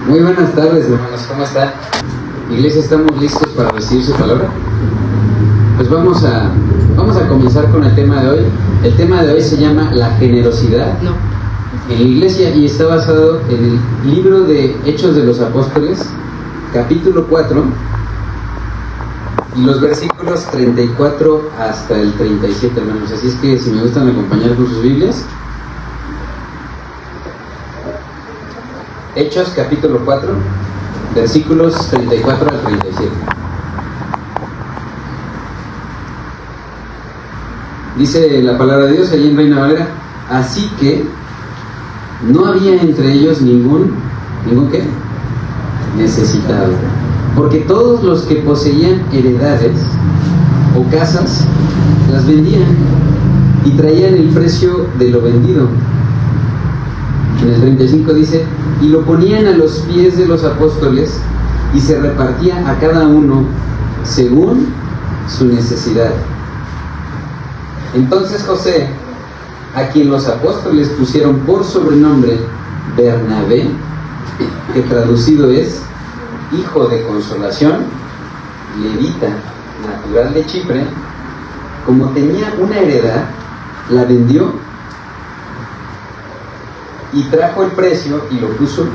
Muy buenas tardes, hermanos, ¿cómo están? Iglesia, ¿estamos listos para recibir su palabra? Pues vamos a comenzar con el tema de hoy. El tema de hoy se llama la generosidad en la iglesia y está basado en el libro de Hechos de los Apóstoles, capítulo 4, y los versículos 34 hasta el 37, hermanos. Así es que si me gustan acompañar con sus Biblias. Hechos capítulo 4, versículos 34 al 37. Dice la palabra de Dios allí en Reina Valera: así que no había entre ellos ningún ¿qué? Necesitado, porque todos los que poseían heredades o casas las vendían y traían el precio de lo vendido. En el 35 dice: y lo ponían a los pies de los apóstoles y se repartía a cada uno según su necesidad. Entonces José, a quien los apóstoles pusieron por sobrenombre Bernabé, que traducido es hijo de consolación, levita, natural de Chipre, como tenía una heredad, la vendió y trajo el precio y lo puso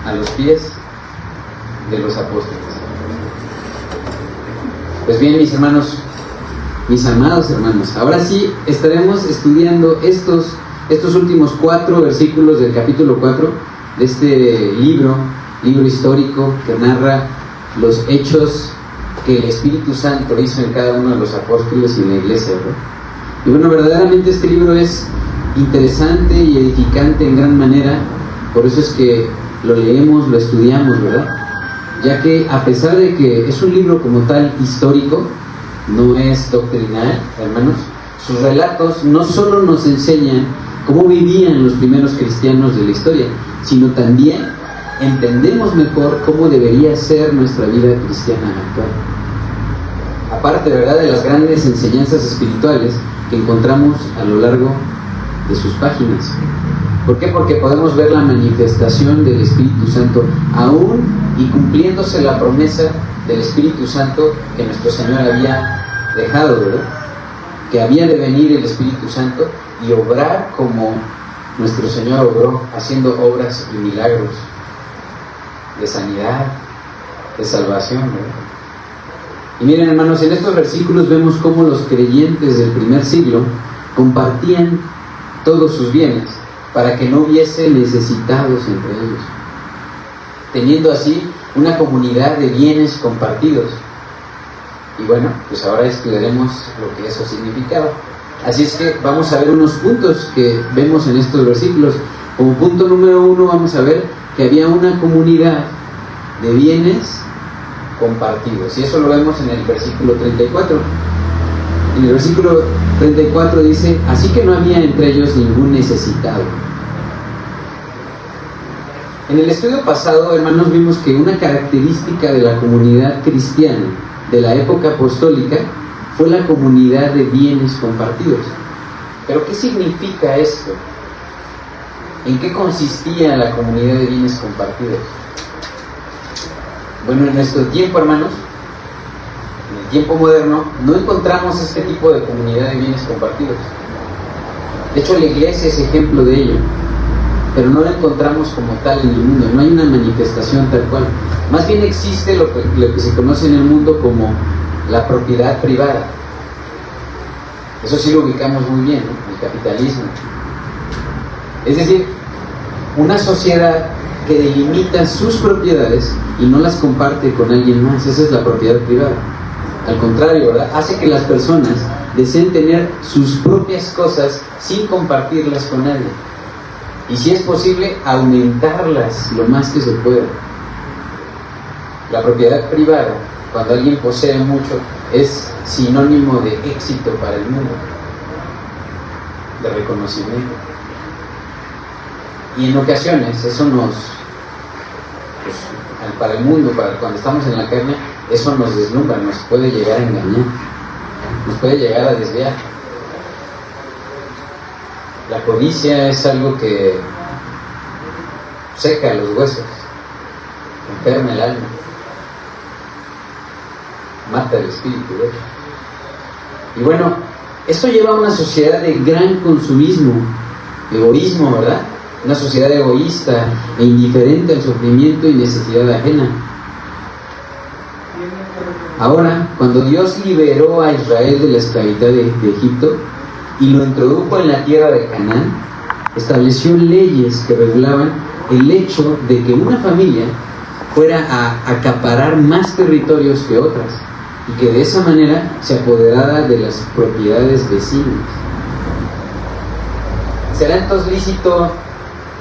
a los pies de los apóstoles. Pues bien, mis hermanos, mis amados hermanos, ahora sí estaremos estudiando estos últimos 4 versículos del capítulo 4 de este libro histórico que narra los hechos que el Espíritu Santo hizo en cada uno de los apóstoles y en la iglesia, ¿verdad? Y bueno, verdaderamente este libro es interesante y edificante en gran manera, por eso es que lo leemos, lo estudiamos, ¿verdad? Ya que a pesar de que es un libro como tal histórico, no es doctrinal, hermanos, sus relatos no solo nos enseñan cómo vivían los primeros cristianos de la historia, sino también entendemos mejor cómo debería ser nuestra vida cristiana actual. Aparte, ¿verdad?, de las grandes enseñanzas espirituales que encontramos a lo largo de sus páginas. ¿Por qué? Porque podemos ver la manifestación del Espíritu Santo aún y cumpliéndose la promesa del Espíritu Santo que nuestro Señor había dejado, ¿verdad? Que había de venir el Espíritu Santo y obrar como nuestro Señor obró, haciendo obras y milagros de sanidad, de salvación, ¿verdad? Y miren, hermanos, en estos versículos vemos cómo los creyentes del primer siglo compartían todos sus bienes para que no hubiese necesitados entre ellos, teniendo así una comunidad de bienes compartidos. Y bueno, pues ahora estudiaremos lo que eso significaba. Así es que vamos a ver unos puntos que vemos en estos versículos. Como punto número 1 vamos a ver que había una comunidad de bienes compartidos, y eso lo vemos en el versículo 34. En el versículo 34 dice: así que no había entre ellos ningún necesitado. En el estudio pasado, hermanos, vimos que una característica de la comunidad cristiana de la época apostólica fue la comunidad de bienes compartidos. ¿Pero qué significa esto? ¿En qué consistía la comunidad de bienes compartidos? Bueno, en nuestro tiempo, hermanos, en el tiempo moderno, no encontramos este tipo de comunidad de bienes compartidos. De hecho, la iglesia es ejemplo de ello, pero no la encontramos como tal en el mundo. No hay una manifestación tal cual. Más bien existe lo que se conoce en el mundo como la propiedad privada. Eso sí lo ubicamos muy bien, ¿no? El capitalismo. Es decir, una sociedad que delimita sus propiedades y no las comparte con alguien más. Esa es la propiedad privada. Al contrario, ¿verdad?, hace que las personas deseen tener sus propias cosas sin compartirlas con nadie. Y si es posible, aumentarlas lo más que se pueda. La propiedad privada, cuando alguien posee mucho, es sinónimo de éxito para el mundo, de reconocimiento. Y en ocasiones eso para el mundo, para cuando estamos en la carne, eso nos deslumbra, nos puede llegar a engañar, nos puede llegar a desviar. La codicia es algo que seca los huesos, enferma el alma, mata el espíritu, de hecho. Y bueno, esto lleva a una sociedad de gran consumismo, egoísmo, ¿verdad? Una sociedad egoísta e indiferente al sufrimiento y necesidad ajena. Ahora, cuando Dios liberó a Israel de la esclavitud de Egipto y lo introdujo en la tierra de Canaán, estableció leyes que regulaban el hecho de que una familia fuera a acaparar más territorios que otras y que de esa manera se apoderara de las propiedades vecinas. ¿Será entonces lícito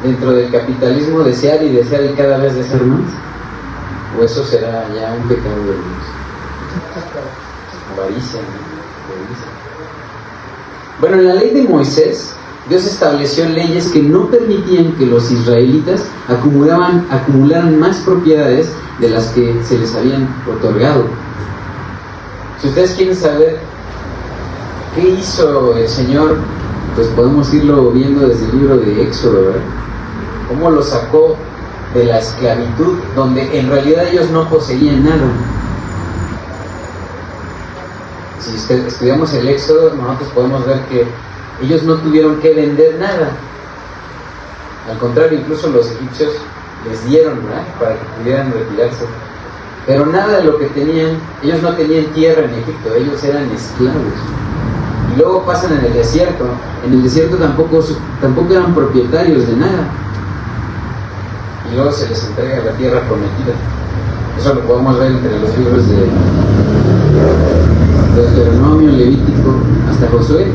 dentro del capitalismo desear y cada vez desear más? ¿O eso será ya un pecado de Dios? Avaricia, ¿no? Avaricia. Bueno, en la ley de Moisés, Dios estableció leyes que no permitían que los israelitas acumularan más propiedades de las que se les habían otorgado. Si ustedes quieren saber qué hizo el Señor, pues podemos irlo viendo desde el libro de Éxodo, ¿verdad? Cómo lo sacó de la esclavitud, donde en realidad ellos no poseían nada. Si estudiamos el Éxodo, nosotros podemos ver que ellos no tuvieron que vender nada. Al contrario, incluso los egipcios les dieron, ¿verdad?, para que pudieran retirarse. Pero nada de lo que tenían, ellos no tenían tierra en Egipto, ellos eran esclavos. Y luego pasan en el desierto. En el desierto tampoco eran propietarios de nada. Y luego se les entrega la tierra prometida. Eso lo podemos ver entre los libros de Deuteronomio, Levítico, hasta Josué.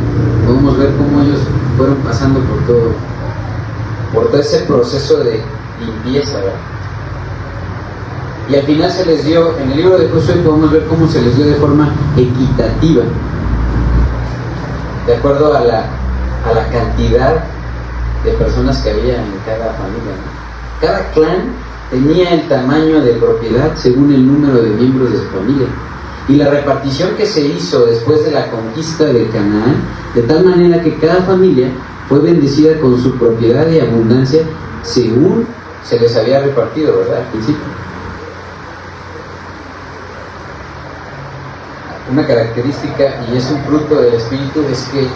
Podemos ver cómo ellos fueron pasando por todo ese proceso de limpieza, ¿verdad? Y al final se les dio, en el libro de Josué podemos ver cómo se les dio de forma equitativa, de acuerdo a la cantidad de personas que había en cada familia, ¿no? Cada clan tenía el tamaño de propiedad según el número de miembros de su familia. Y la repartición que se hizo después de la conquista de Canaán, de tal manera que cada familia fue bendecida con su propiedad y abundancia según se les había repartido, ¿verdad?, al principio. Una característica, y es un fruto del Espíritu, es que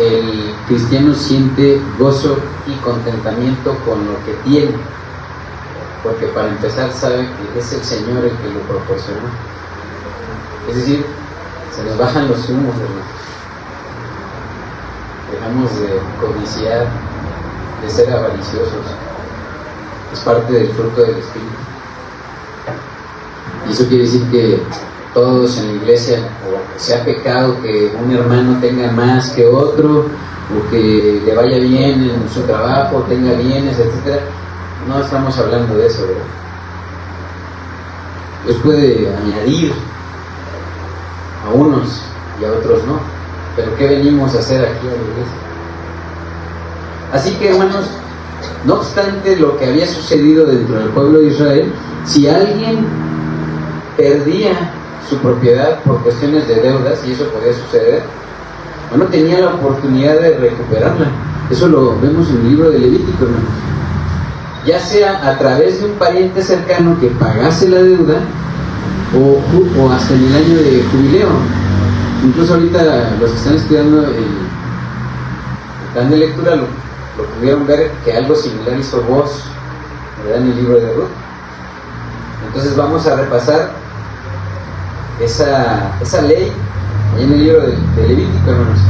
el cristiano siente gozo y contentamiento con lo que tiene, porque para empezar sabe que es el Señor el que lo proporcionó. Es decir, se nos bajan los humos, hermanos. Dejamos de codiciar, de ser avariciosos. Es parte del fruto del Espíritu. Y eso quiere decir que todos en la iglesia, o sea pecado que un hermano tenga más que otro, o que le vaya bien en su trabajo, tenga bienes, etc. No estamos hablando de eso, ¿verdad? Dios puede añadir a unos y a otros no. Pero ¿qué venimos a hacer aquí a la iglesia? Así que, hermanos, no obstante lo que había sucedido dentro del pueblo de Israel, si alguien perdía su propiedad por cuestiones de deudas, y eso podía suceder, bueno, tenía la oportunidad de recuperarla. Eso lo vemos en el libro de Levítico, hermanos. Ya sea a través de un pariente cercano que pagase la deuda, o hasta en el año de jubileo. Incluso ahorita los que están estudiando el plan de lectura lo pudieron ver que algo similar hizo Boaz, ¿verdad?, en el libro de Ruth. Entonces vamos a repasar esa ley ahí en el libro de Levítico, hermanos.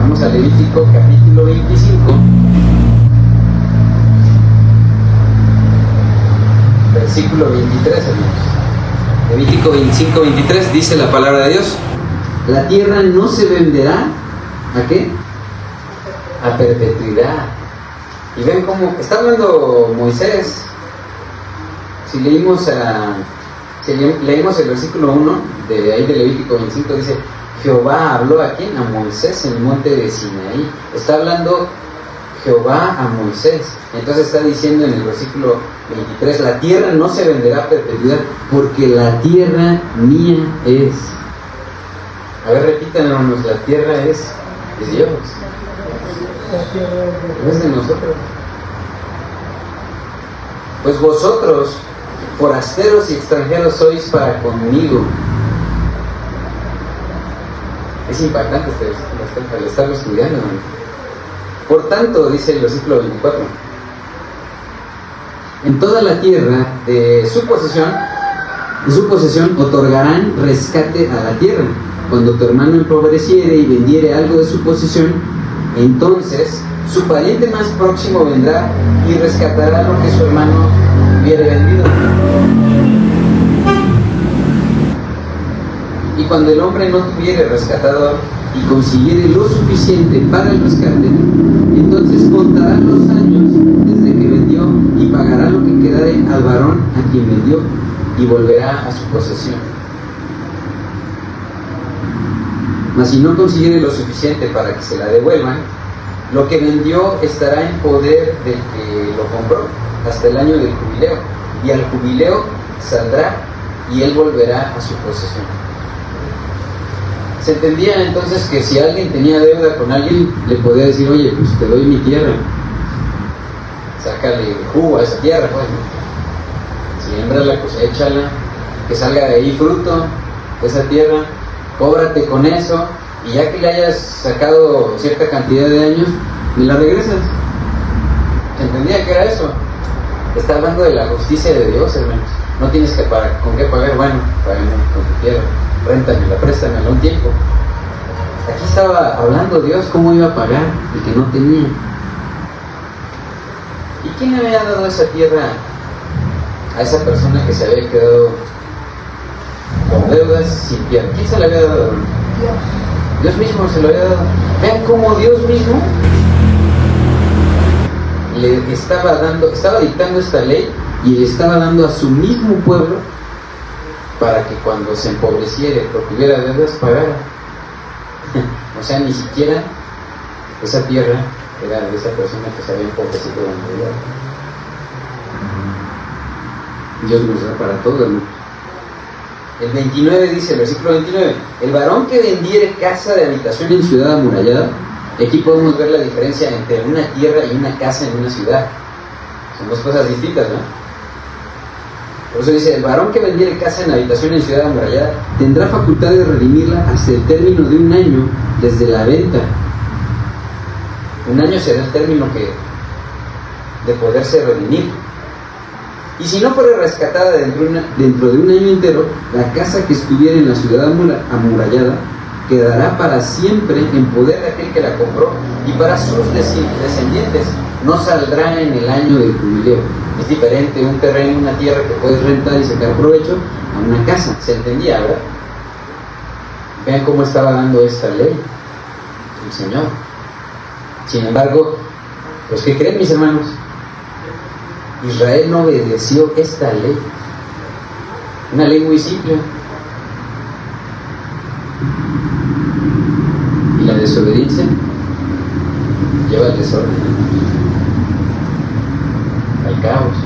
Vamos a Levítico capítulo 25, versículo 23, hermanos. Levítico 25, 23 dice la palabra de Dios: la tierra no se venderá, ¿a qué?, a perpetuidad. Y ven cómo está hablando Moisés. Si leímos el versículo 1 de ahí de Levítico 25, dice: Jehová habló a quién, a Moisés en el monte de Sinaí. Está hablando Jehová a Moisés. Entonces está diciendo en el versículo 23: la tierra no se venderá a perpetuidad, porque la tierra mía es. A ver, repitan, hermanos: la tierra es de Dios, no es de nosotros. Pues vosotros forasteros y extranjeros sois para conmigo. Es impactante al estarlo estudiando, ¿no? Por tanto, dice el versículo 24, en toda la tierra de su posesión otorgarán rescate a la tierra. Cuando tu hermano empobreciere y vendiere algo de su posesión, entonces su pariente más próximo vendrá y rescatará lo que su hermano hubiere vendido. Y cuando el hombre no tuviere rescatador y consiguiere lo suficiente para el rescate, entonces contará los años desde que vendió y pagará lo que quedare al varón a quien vendió y volverá a su posesión. Mas si no consiguiere lo suficiente para que se la devuelvan, lo que vendió estará en poder del que lo compró hasta el año del jubileo, y al jubileo saldrá y él volverá a su posesión. Se entendía entonces que si alguien tenía deuda con alguien, le podía decir, oye, pues te doy mi tierra, sácale jugo a esa tierra, pues, ¿no? Siémbrala, coséchala, que salga de ahí fruto de esa tierra, cóbrate con eso, y ya que le hayas sacado cierta cantidad de años, me la regresas. ¿Se entendía que era eso? Está hablando de la justicia de Dios, hermanos. No tienes que pagar, ¿con qué pagar? Bueno, págame con tu tierra, réntamela, préstamela un tiempo. Aquí estaba hablando Dios cómo iba a pagar el que no tenía. ¿Y quién le había dado esa tierra a esa persona que se había quedado con deudas sin tierra? ¿Quién se la había dado? Dios mismo se lo había dado. Vean cómo Dios mismo le estaba dictando esta ley y le estaba dando a su mismo pueblo para que cuando se empobreciera o tuviera deudas pagara. O sea, ni siquiera esa tierra era de esa persona que se había empobrecido en realidad. Dios nos da para todo, hermano. El 29 dice, el versículo 29, el varón que vendiere casa de habitación en ciudad amurallada. Aquí podemos ver la diferencia entre una tierra y una casa en una ciudad. Son dos cosas distintas, ¿no? Por eso dice, el varón que vendiere casa en habitación en ciudad amurallada tendrá facultad de redimirla hasta el término de un año desde la venta. Un año será el término de poderse redimir. Y si no fuera rescatada dentro de un año entero, la casa que estuviera en la ciudad amurallada quedará para siempre en poder de aquel que la compró y para sus descendientes. No saldrá en el año del jubileo. Es diferente un terreno, una tierra que puedes rentar y sacar provecho a una casa. ¿Se entendía, verdad? Vean cómo estaba dando esta ley el Señor. Sin embargo, pues ¿qué creen, mis hermanos? Israel no obedeció esta ley. Una ley muy simple. Y la desobediencia lleva al desorden, al caos,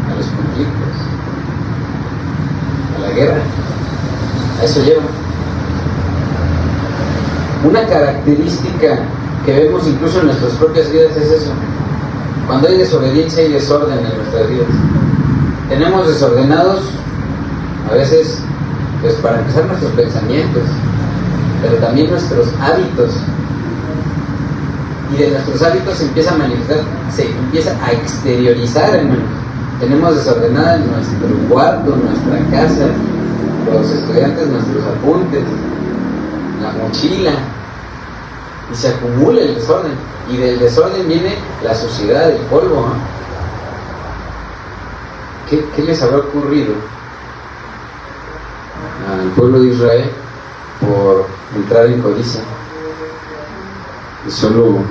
a los conflictos, a la guerra. A eso lleva. Una característica que vemos incluso en nuestras propias vidas es eso. Cuando hay desobediencia y desorden en nuestras vidas. Tenemos desordenados a veces, pues para empezar, nuestros pensamientos, pero también nuestros hábitos. Y de nuestros hábitos se empieza a manifestar, se empieza a exteriorizar, hermano. Tenemos desordenada nuestro cuarto, nuestra casa, los estudiantes, nuestros apuntes, la mochila, y se acumula el desorden. Y del desorden viene la suciedad, el polvo, ¿no? ¿Qué les habrá ocurrido al pueblo de Israel por entrar en codicia? Y solo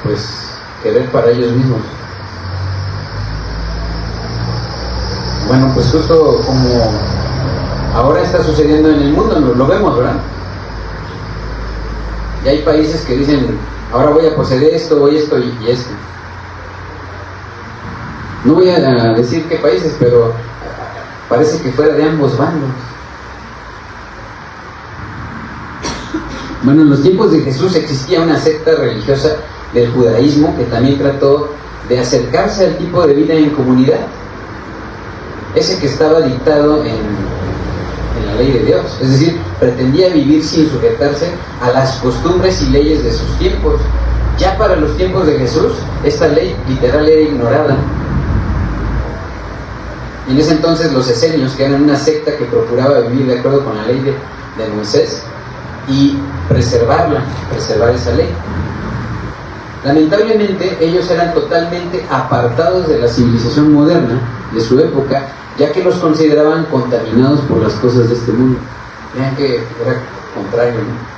pues querer para ellos mismos. Bueno, pues justo como ahora está sucediendo en el mundo, lo vemos, ¿verdad? Y hay países que dicen, ahora voy a poseer esto, voy esto y esto. No voy a decir qué países, pero parece que fuera de ambos bandos. Bueno, en los tiempos de Jesús existía una secta religiosa del judaísmo que también trató de acercarse al tipo de vida en comunidad, ese que estaba dictado en la ley de Dios. Es decir, pretendía vivir sin sujetarse a las costumbres y leyes de sus tiempos. Ya para los tiempos de Jesús, esta ley literal era ignorada. Y en ese entonces los esenios, que eran una secta que procuraba vivir de acuerdo con la ley de Moisés y preservar esa ley. Lamentablemente ellos eran totalmente apartados de la civilización moderna de su época, ya que los consideraban contaminados por las cosas de este mundo. Vean que era contrario, ¿no?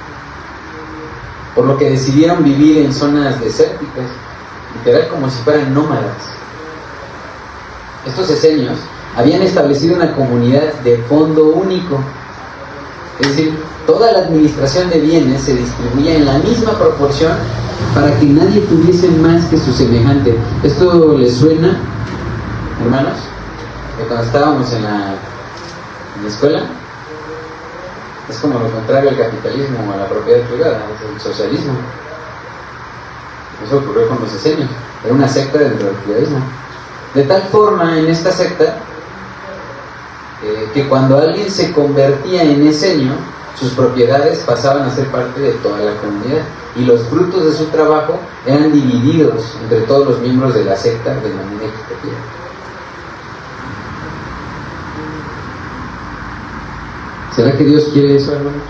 Por lo que decidieron vivir en zonas desérticas, literal como si fueran nómadas. Estos esenios habían establecido una comunidad de fondo único, es decir, toda la administración de bienes se distribuía en la misma proporción para que nadie tuviese más que su semejante. ¿Esto les suena, hermanos? Que cuando estábamos en la escuela, es como lo contrario al capitalismo o a la propiedad privada, es el socialismo. Eso ocurrió con los esenios, era una secta dentro del judaísmo. De tal forma, en esta secta, que cuando alguien se convertía en esenio, sus propiedades pasaban a ser parte de toda la comunidad y los frutos de su trabajo eran divididos entre todos los miembros de la secta de manera equitativa. ¿Será que Dios quiere eso, hermanos?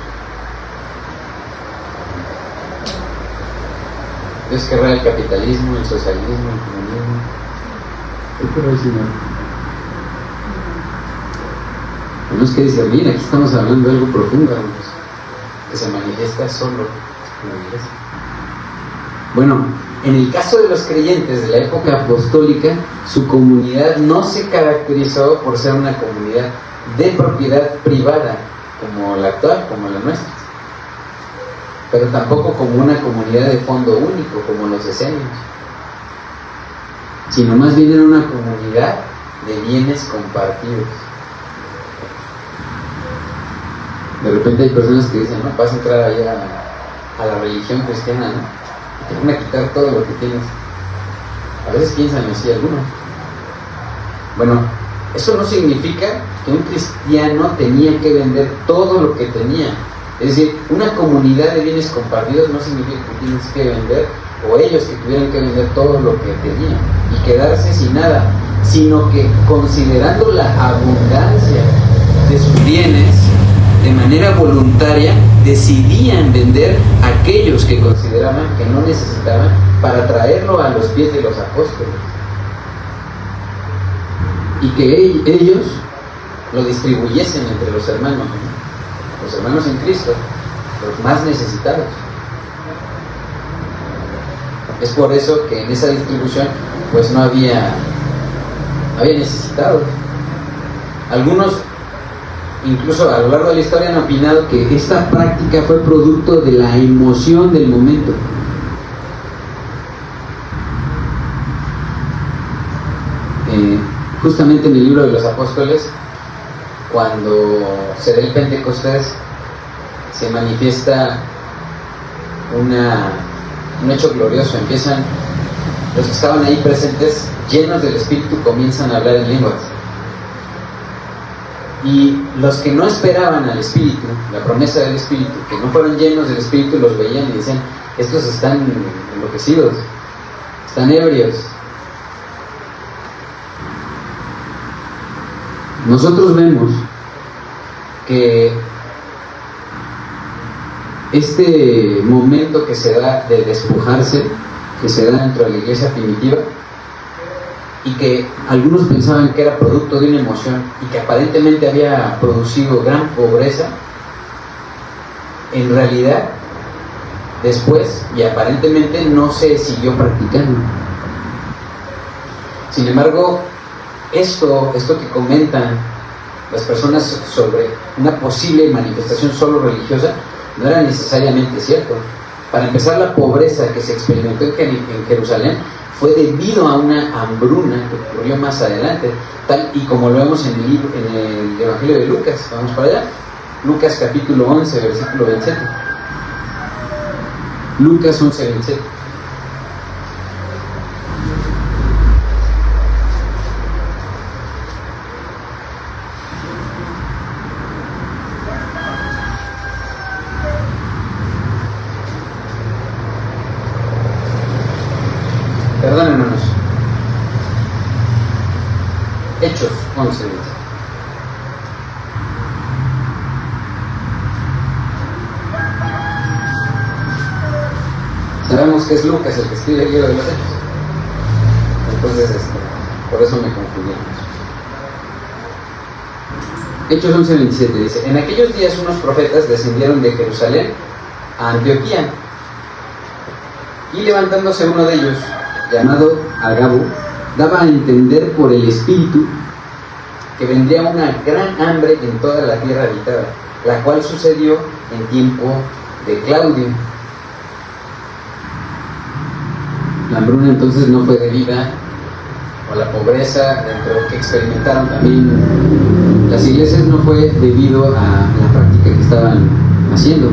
Dios querrá el capitalismo, el socialismo, el comunismo. ¿Qué querrá el Señor? No es que dice, bien, aquí estamos hablando de algo profundo, hermanos, que se manifiesta solo en la iglesia. Bueno, en el caso de los creyentes de la época apostólica, su comunidad no se caracterizó por ser una comunidad de propiedad privada, como la actual, como la nuestra, pero tampoco como una comunidad de fondo único, como los esenios, sino más bien era una comunidad de bienes compartidos. De repente hay personas que dicen, no, vas a entrar allá a la religión cristiana, ¿no? Y te van a quitar todo lo que tienes. A veces piensan así algunos. Bueno, eso no significa que un cristiano tenía que vender todo lo que tenía. Es decir, una comunidad de bienes compartidos no significa que tienes que vender, o ellos que tuvieran que vender todo lo que tenían y quedarse sin nada, sino que considerando la abundancia de sus bienes, de manera voluntaria decidían vender aquellos que consideraban que no necesitaban para traerlo a los pies de los apóstoles, y que ellos lo distribuyesen entre los hermanos en Cristo, los más necesitados. Es por eso que en esa distribución pues no había necesitados. Algunos incluso a lo largo de la historia han opinado que esta práctica fue producto de la emoción del momento. Justamente en el libro de los apóstoles, cuando se da el Pentecostés, se manifiesta un hecho glorioso. Empiezan los que estaban ahí presentes, llenos del Espíritu, comienzan a hablar en lenguas. Y los que no esperaban al Espíritu, la promesa del Espíritu, que no fueron llenos del Espíritu, los veían y decían, estos están enloquecidos, están ebrios. Nosotros vemos que este momento que se da de despojarse, que se da dentro de la iglesia primitiva, y que algunos pensaban que era producto de una emoción y que aparentemente había producido gran pobreza, en realidad después y aparentemente no se siguió practicando. Sin embargo, esto que comentan las personas sobre una posible manifestación solo religiosa no era necesariamente cierto. Para empezar, la pobreza que se experimentó en Jerusalén fue debido a una hambruna que ocurrió más adelante, tal y como lo vemos en el Evangelio de Lucas. Vamos para allá. Lucas capítulo 11, versículo 27. Lucas 11, 27. 11 dice. Sabemos que es Lucas el que escribe el libro de los Hechos. Entonces, por eso me confundimos. Hechos 11:27 dice: en aquellos días unos profetas descendieron de Jerusalén a Antioquía, y levantándose uno de ellos, llamado Agabo, daba a entender por el Espíritu que vendría una gran hambre en toda la tierra habitada, la cual sucedió en tiempo de Claudio. La hambruna entonces no fue debida a la pobreza dentro que experimentaron también las iglesias, no fue debido a la práctica que estaban haciendo.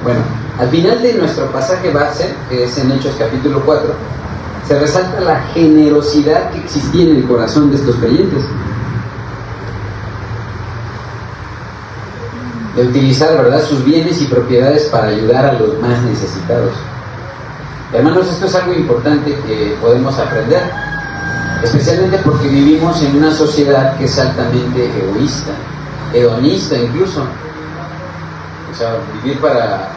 Bueno, al final de nuestro pasaje base, que es en Hechos capítulo 4, se resalta la generosidad que existía en el corazón de estos creyentes, de utilizar, ¿verdad?, sus bienes y propiedades para ayudar a los más necesitados. Hermanos, esto es algo importante que podemos aprender, especialmente porque vivimos en una sociedad que es altamente egoísta, hedonista incluso, o sea, vivir para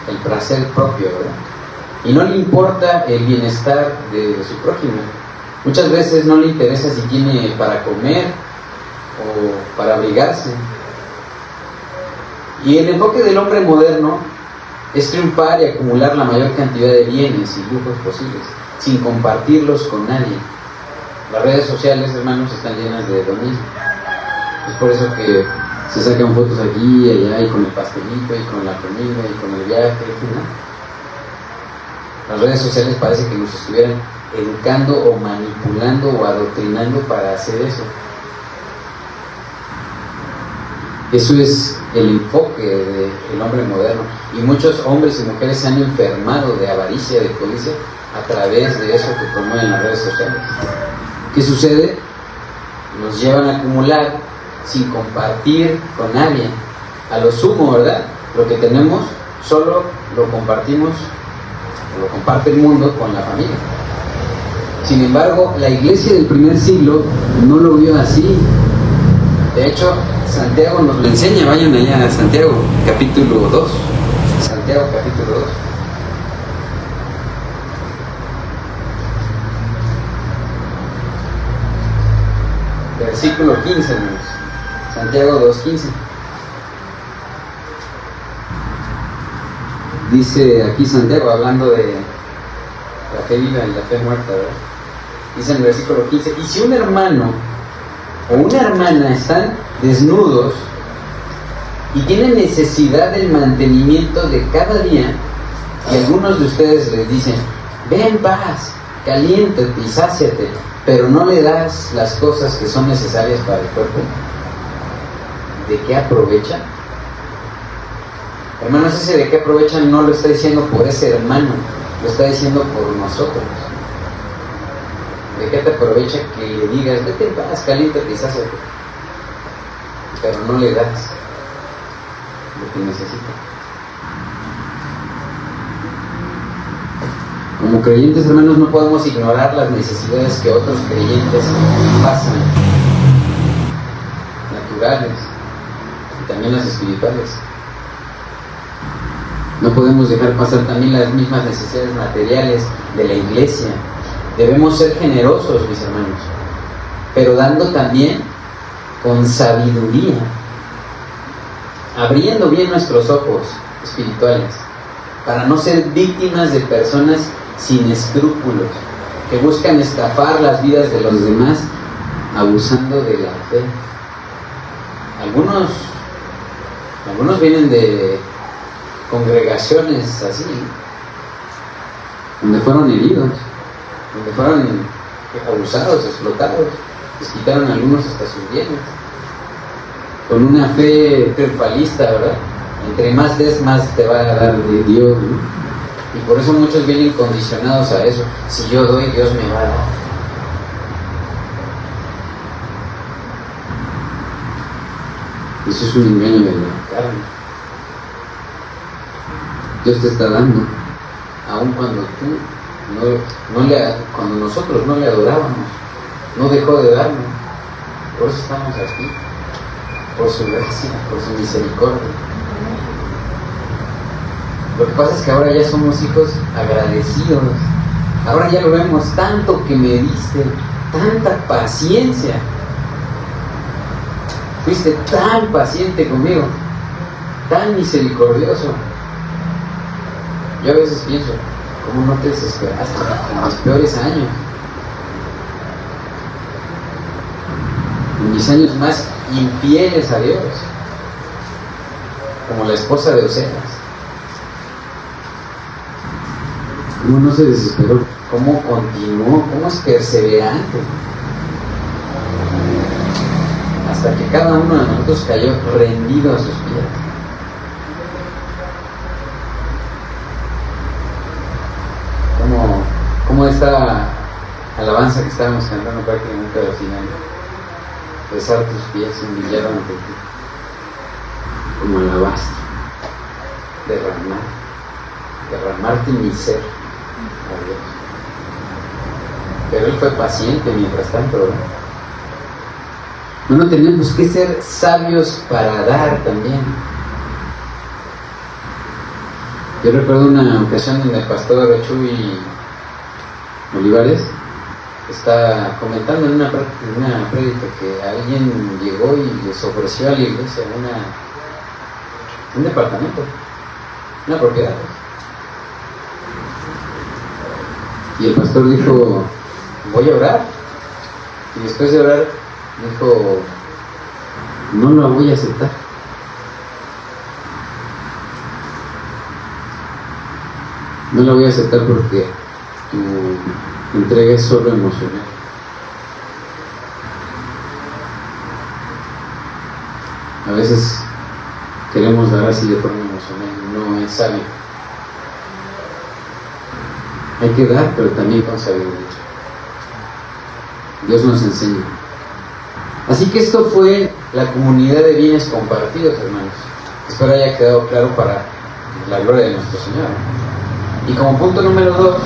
el placer propio, ¿verdad? Y no le importa el bienestar de su prójimo. Muchas veces no le interesa si tiene para comer o para abrigarse. Y el enfoque del hombre moderno es triunfar y acumular la mayor cantidad de bienes y lujos posibles, sin compartirlos con nadie. Las redes sociales, hermanos, están llenas de hedonismo. Es por eso que se sacan fotos aquí y allá, y con el pastelito, y con la comida, y con el viaje, ¿no? Las redes sociales parece que nos estuvieran educando o manipulando o adoctrinando para hacer eso. Eso es el enfoque del hombre moderno. Y muchos hombres y mujeres se han enfermado de avaricia, de codicia, a través de eso que promueven las redes sociales. ¿Qué sucede? Nos llevan a acumular sin compartir con nadie. A lo sumo, ¿verdad? Lo que tenemos solo lo compartimos, lo comparte el mundo con la familia. Sin embargo, la iglesia del primer siglo no lo vio así. De hecho, Santiago nos lo enseña. Vayan allá a Santiago, capítulo 2. Santiago, capítulo 2. Versículo 15, hermanos. Santiago 2:15. Dice aquí Santiago, hablando de la fe viva y la fe muerta, ¿verdad? Dice en el versículo 15: y si un hermano o una hermana están desnudos y tienen necesidad del mantenimiento de cada día, y algunos de ustedes les dicen: ve en paz, caliéntate y sáciate, pero no le das las cosas que son necesarias para el cuerpo, ¿de qué aprovechan? Hermanos, ese de qué aprovechan no lo está diciendo por ese hermano, lo está diciendo por nosotros. ¿De qué te aprovecha que le digas: vete en paz, caliéntate y sáciate, pero no le das lo que necesita? Como creyentes, hermanos, no podemos ignorar las necesidades que otros creyentes pasan, naturales y también las espirituales. No podemos dejar pasar también las mismas necesidades materiales de la iglesia. Debemos ser generosos, mis hermanos, pero dando también con sabiduría, abriendo bien nuestros ojos espirituales, para no ser víctimas de personas sin escrúpulos, que buscan estafar las vidas de los demás, abusando de la fe. Algunos vienen de congregaciones así, donde fueron heridos, donde fueron abusados, explotados, les quitaron a algunos hasta sus bienes, con una fe triunfalista, ¿verdad? Entre más des, más te va a dar de Dios, ¿no? Y por eso muchos vienen condicionados a eso: si yo doy, Dios me va a dar. Eso es un engaño de la carne. Dios te está dando, aun cuando cuando nosotros no le adorábamos. no dejó de darnos. Por eso estamos aquí, por su gracia, por su misericordia. Lo que pasa es que ahora ya somos hijos agradecidos. Ahora ya lo vemos, tanto que me diste, tanta paciencia. Fuiste tan paciente conmigo, tan misericordioso. Yo a veces pienso, ¿cómo no te desesperaste en mis peores años? En mis años más infieles a Dios, como la esposa de Oseas. ¿Cómo no se desesperó? ¿Cómo continuó? ¿Cómo es perseverante? Hasta que cada uno de nosotros cayó rendido a sus pies. Como esta alabanza que estábamos cantando prácticamente al final. Besar tus pies, humillar ante ti. Como alabastro. Derramarte mi ser a Dios. Pero Él fue paciente mientras tanto, ¿verdad? Bueno, tenemos que ser sabios para dar también. Yo recuerdo una ocasión donde el pastor Chuy Olivares está comentando en una prédica que alguien llegó y les ofreció a la iglesia un departamento, una propiedad. Y el pastor dijo, voy a orar. Y después de orar dijo, no lo voy a aceptar. No la voy a aceptar porque tu entrega es solo emocional. A veces queremos dar así de forma emocional, no es sabio. Hay que dar, pero también con sabiduría. Dios nos enseña. Así que esto fue la comunidad de bienes compartidos, hermanos. Espero haya quedado claro para la gloria de nuestro Señor. Y como punto número 2,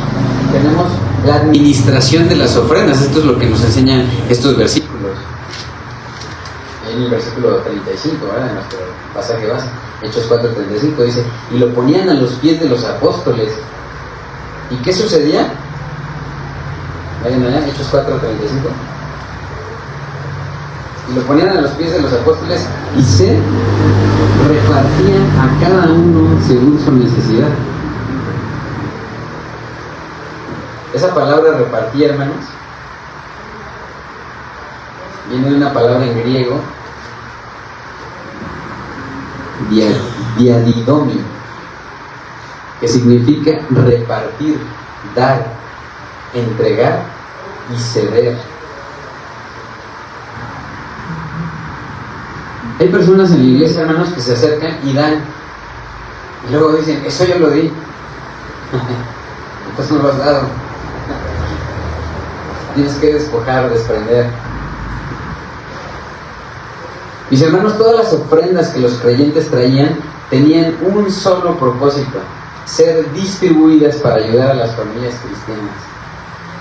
tenemos la administración de las ofrendas. Esto es lo que nos enseñan estos versículos. En el versículo 35, ¿verdad? De nuestro pasaje base, Hechos 4:35, dice, y lo ponían a los pies de los apóstoles. ¿Y qué sucedía? Vayan allá, Hechos 4:35. Y lo ponían a los pies de los apóstoles y se repartían a cada uno según su necesidad. Esa palabra repartía, hermanos, viene de una palabra en griego, diadidomio, que significa repartir, dar, entregar y ceder. Hay personas en la iglesia, hermanos, que se acercan y dan, y luego dicen, eso yo lo di. Entonces no lo has dado. Tienes que despojar, desprender. Mis hermanos, todas las ofrendas que los creyentes traían tenían un solo propósito: ser distribuidas para ayudar a las familias cristianas,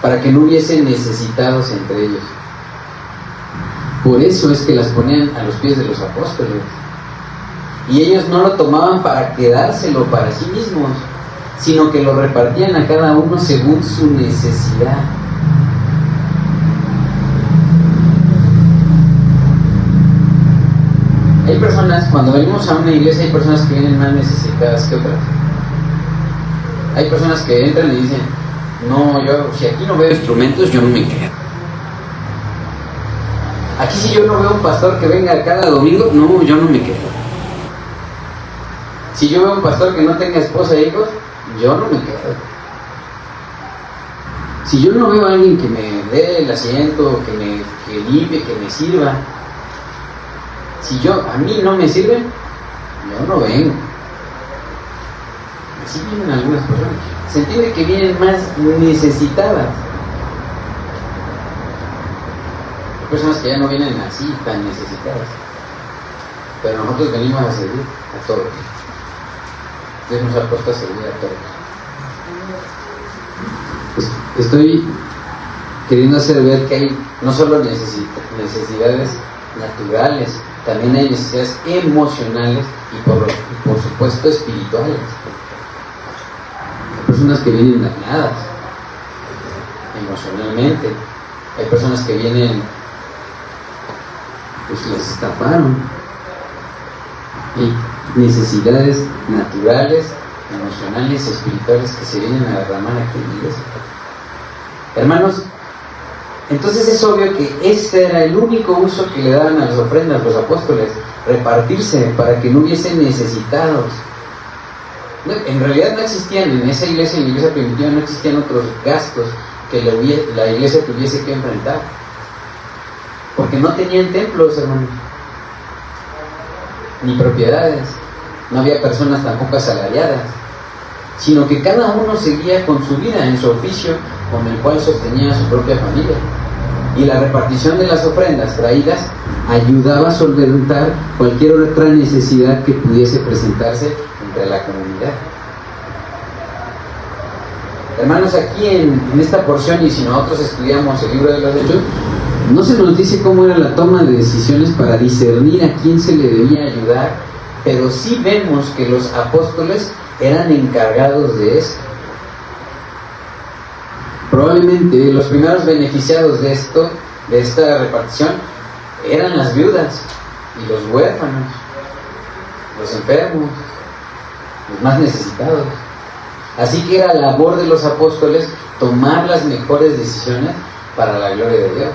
para que no hubiese necesitados entre ellos. Por eso es que las ponían a los pies de los apóstoles. Y ellos no lo tomaban para quedárselo para sí mismos, sino que lo repartían a cada uno según su necesidad. Hay personas, cuando venimos a una iglesia, hay personas que vienen más necesitadas que otras. Hay personas que entran y dicen, no, si aquí no veo instrumentos, yo no me quedo. Aquí si yo no veo un pastor que venga cada domingo, no, yo no me quedo. Si yo veo un pastor que no tenga esposa e hijos, yo no me quedo. Si yo no veo a alguien que me dé el asiento, que limpie, que me sirva, si a mí no me sirve, yo no vengo. Así vienen algunas personas. Se entiende que vienen más necesitadas. Hay personas que ya no vienen así tan necesitadas. Pero nosotros venimos a servir a todos. Dios nos ha puesto a servir a todos. Estoy queriendo hacer ver que hay no solo necesidades naturales, también hay necesidades emocionales y por supuesto espirituales. Hay personas que vienen dañadas emocionalmente, hay personas que vienen, pues les estafaron. Hay necesidades naturales, emocionales, espirituales que se vienen a derramar aquí en la iglesia. Hermanos, entonces es obvio que este era el único uso que le daban a las ofrendas los apóstoles, repartirse para que no hubiesen necesitados. En realidad no existían en esa iglesia, en la iglesia primitiva, no existían otros gastos que la iglesia tuviese que enfrentar, porque no tenían templos, hermanos, ni propiedades, no había personas tampoco asalariadas, sino que cada uno seguía con su vida en su oficio con el cual sostenía a su propia familia, y la repartición de las ofrendas traídas ayudaba a solventar cualquier otra necesidad que pudiese presentarse entre la comunidad. Hermanos, aquí en esta porción, y si nosotros estudiamos el libro de los Hechos, no se nos dice cómo era la toma de decisiones para discernir a quién se le debía ayudar, pero sí vemos que los apóstoles eran encargados de esto. Probablemente los primeros beneficiados de esta repartición, eran las viudas y los huérfanos, los enfermos, los más necesitados. Así que era labor de los apóstoles tomar las mejores decisiones para la gloria de Dios.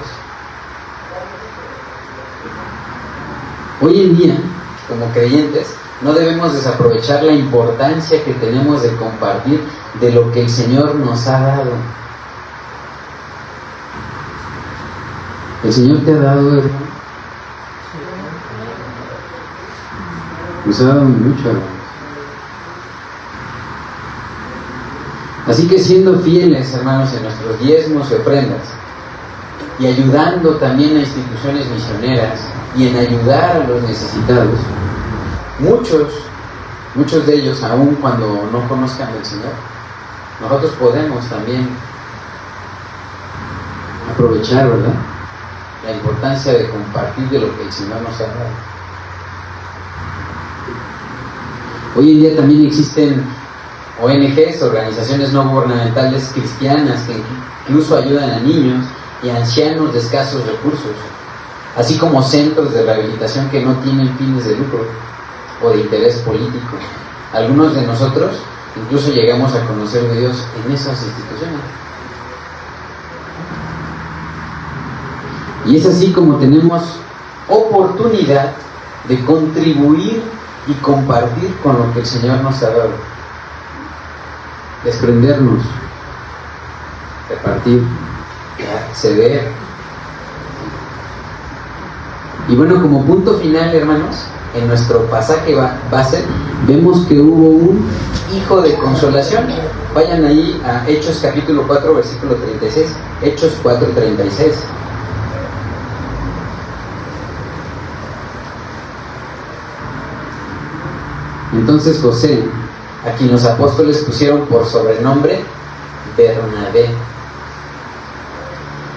Hoy en día, como creyentes, no debemos desaprovechar la importancia que tenemos de compartir de lo que el Señor nos ha dado. ¿El Señor te ha dado, hermano? Nos ha dado mucho, hermano. Así que siendo fieles, hermanos, en nuestros diezmos y ofrendas, y ayudando también a instituciones misioneras, y en ayudar a los necesitados, muchos de ellos, aun cuando no conozcan del Señor, nosotros podemos también aprovechar, ¿verdad?, la importancia de compartir de lo que el Señor nos ha dado. Hoy en día también existen ONGs, organizaciones no gubernamentales cristianas, que incluso ayudan a niños y a ancianos de escasos recursos, así como centros de rehabilitación que no tienen fines de lucro o de interés político. Algunos de nosotros incluso llegamos a conocer de Dios en esas instituciones. Y es así como tenemos oportunidad de contribuir y compartir con lo que el Señor nos ha dado. Desprendernos, repartir, ceder. Y bueno, como punto final, hermanos, en nuestro pasaje base vemos que hubo un hijo de consolación. Vayan ahí a Hechos capítulo 4, versículo 36. Hechos 4, 36. Entonces José, a quien los apóstoles pusieron por sobrenombre Bernabé.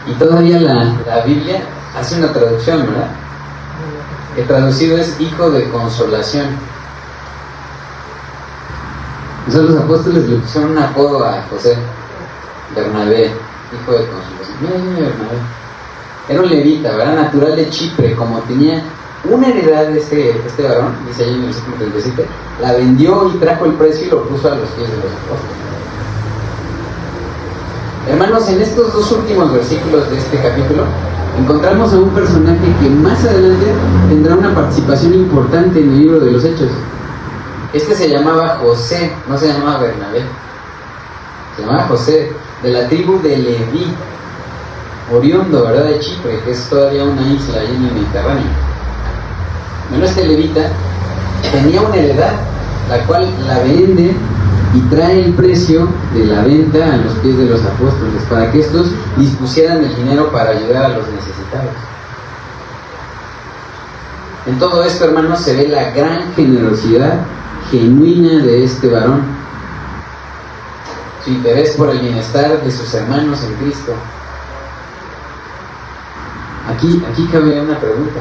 Y todavía la Biblia hace una traducción, ¿verdad?, que traducido es hijo de consolación. O sea, los apóstoles le pusieron un apodo a José, Bernabé, hijo de consolación. Mira Bernabé. Era un levita, ¿verdad?, natural de Chipre. Como tenía una heredad de este varón, dice ahí en el versículo 37, la vendió y trajo el precio y lo puso a los pies de los apóstoles. Hermanos, en estos dos últimos versículos de este capítulo encontramos a un personaje que más adelante tendrá una participación importante en el libro de los Hechos. Este se llamaba José, no se llamaba Bernabé, se llamaba José, de la tribu de Leví, oriundo, ¿verdad?, de Chipre, que es todavía una isla ahí en el Mediterráneo. Bueno, este levita tenía una heredad, la cual la vende y trae el precio de la venta a los pies de los apóstoles, para que estos dispusieran el dinero para ayudar a los necesitados. En todo esto, hermanos, se ve la gran generosidad genuina de este varón, su interés por el bienestar de sus hermanos en Cristo, aquí cabe una pregunta.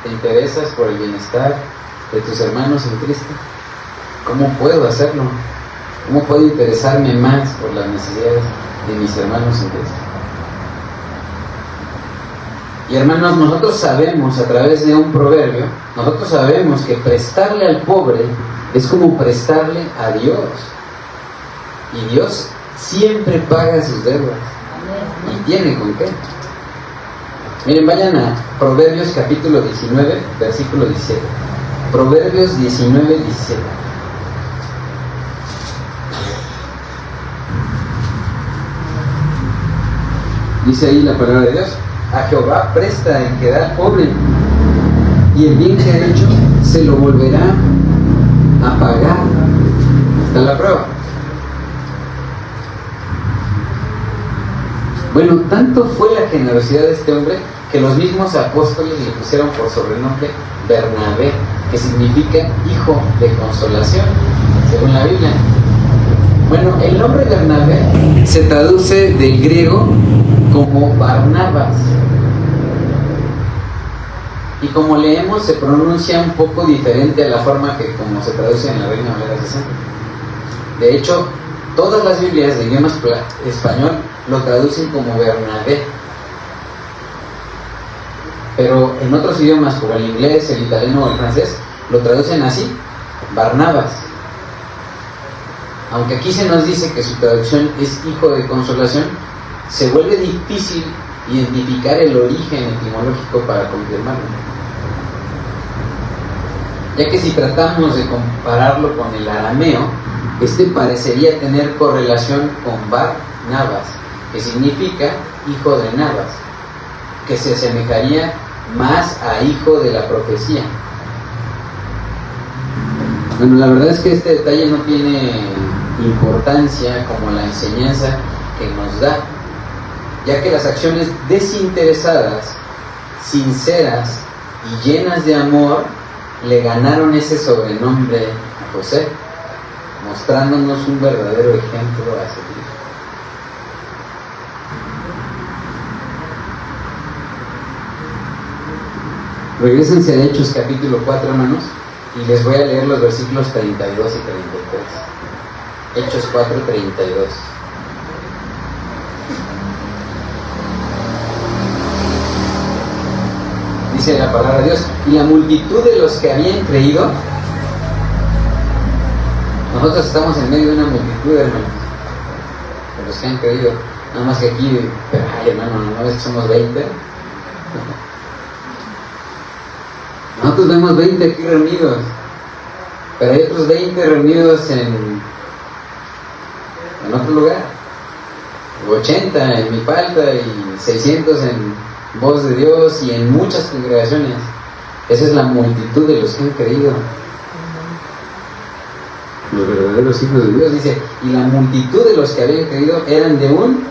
¿Te interesas por el bienestar de tus hermanos en Cristo? ¿Cómo puedo hacerlo? ¿Cómo puedo interesarme más por las necesidades de mis hermanos en Cristo? Y hermanos, nosotros sabemos a través de un proverbio, nosotros sabemos que prestarle al pobre es como prestarle a Dios. Y Dios siempre paga sus deudas. Y tiene con qué. Miren, vayan a Proverbios capítulo 19, versículo 17. Proverbios 19, 17. Dice ahí la palabra de Dios: a Jehová presta el que da al pobre, y el bien que ha hecho se lo volverá a pagar. Está la prueba. Bueno, tanto fue la generosidad de este hombre que los mismos apóstoles le pusieron por sobrenombre Bernabé, que significa hijo de consolación, según la Biblia. Bueno, el nombre Bernabé se traduce del griego como Barnabas, y como leemos se pronuncia un poco diferente a la forma que como se traduce en la Reina Valera 60. De hecho, todas las Biblias de idioma español lo traducen como Bernabé, pero en otros idiomas como el inglés, el italiano o el francés lo traducen así: Barnabas. Aunque aquí se nos dice que su traducción es hijo de consolación, se vuelve difícil identificar el origen etimológico para confirmarlo, ya que si tratamos de compararlo con el arameo, este parecería tener correlación con Bar-Nabas, que significa hijo de Nabas, que se asemejaría más a hijo de la profecía. Bueno, la verdad es que este detalle no tiene importancia como la enseñanza que nos da, ya que las acciones desinteresadas, sinceras y llenas de amor le ganaron ese sobrenombre a José, mostrándonos un verdadero ejemplo a seguir. Regrésense a Hechos capítulo 4, hermanos, y les voy a leer los versículos 32 y 33. Hechos 4, 32. Dice la palabra de Dios: y la multitud de los que habían creído. Nosotros estamos en medio de una multitud, hermanos, de los que han creído. Nada más que aquí, ay, hermano, ¿no ves que somos 20? Nosotros vemos 20 aquí reunidos, pero hay otros 20 reunidos en otro lugar, 80 en Milpalta y 600 en Voz de Dios y en muchas congregaciones. Esa es la multitud de los que han creído, los verdaderos hijos de Dios. Dice: y la multitud de los que habían creído eran de un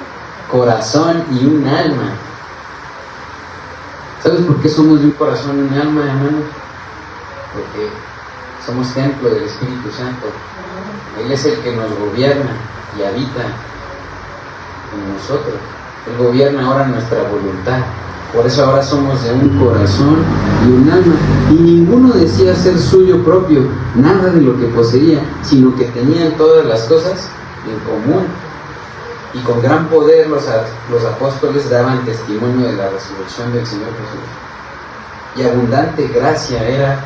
corazón y un alma. ¿Sabes por qué somos de un corazón y un alma, hermanos? Porque somos templo del Espíritu Santo. Él es el que nos gobierna y habita en nosotros. Él gobierna ahora nuestra voluntad. Por eso ahora somos de un corazón y un alma. Y ninguno decía ser suyo propio nada de lo que poseía, sino que tenían todas las cosas en común. Y con gran poder los apóstoles daban testimonio de la resurrección del Señor Jesús. Y abundante gracia era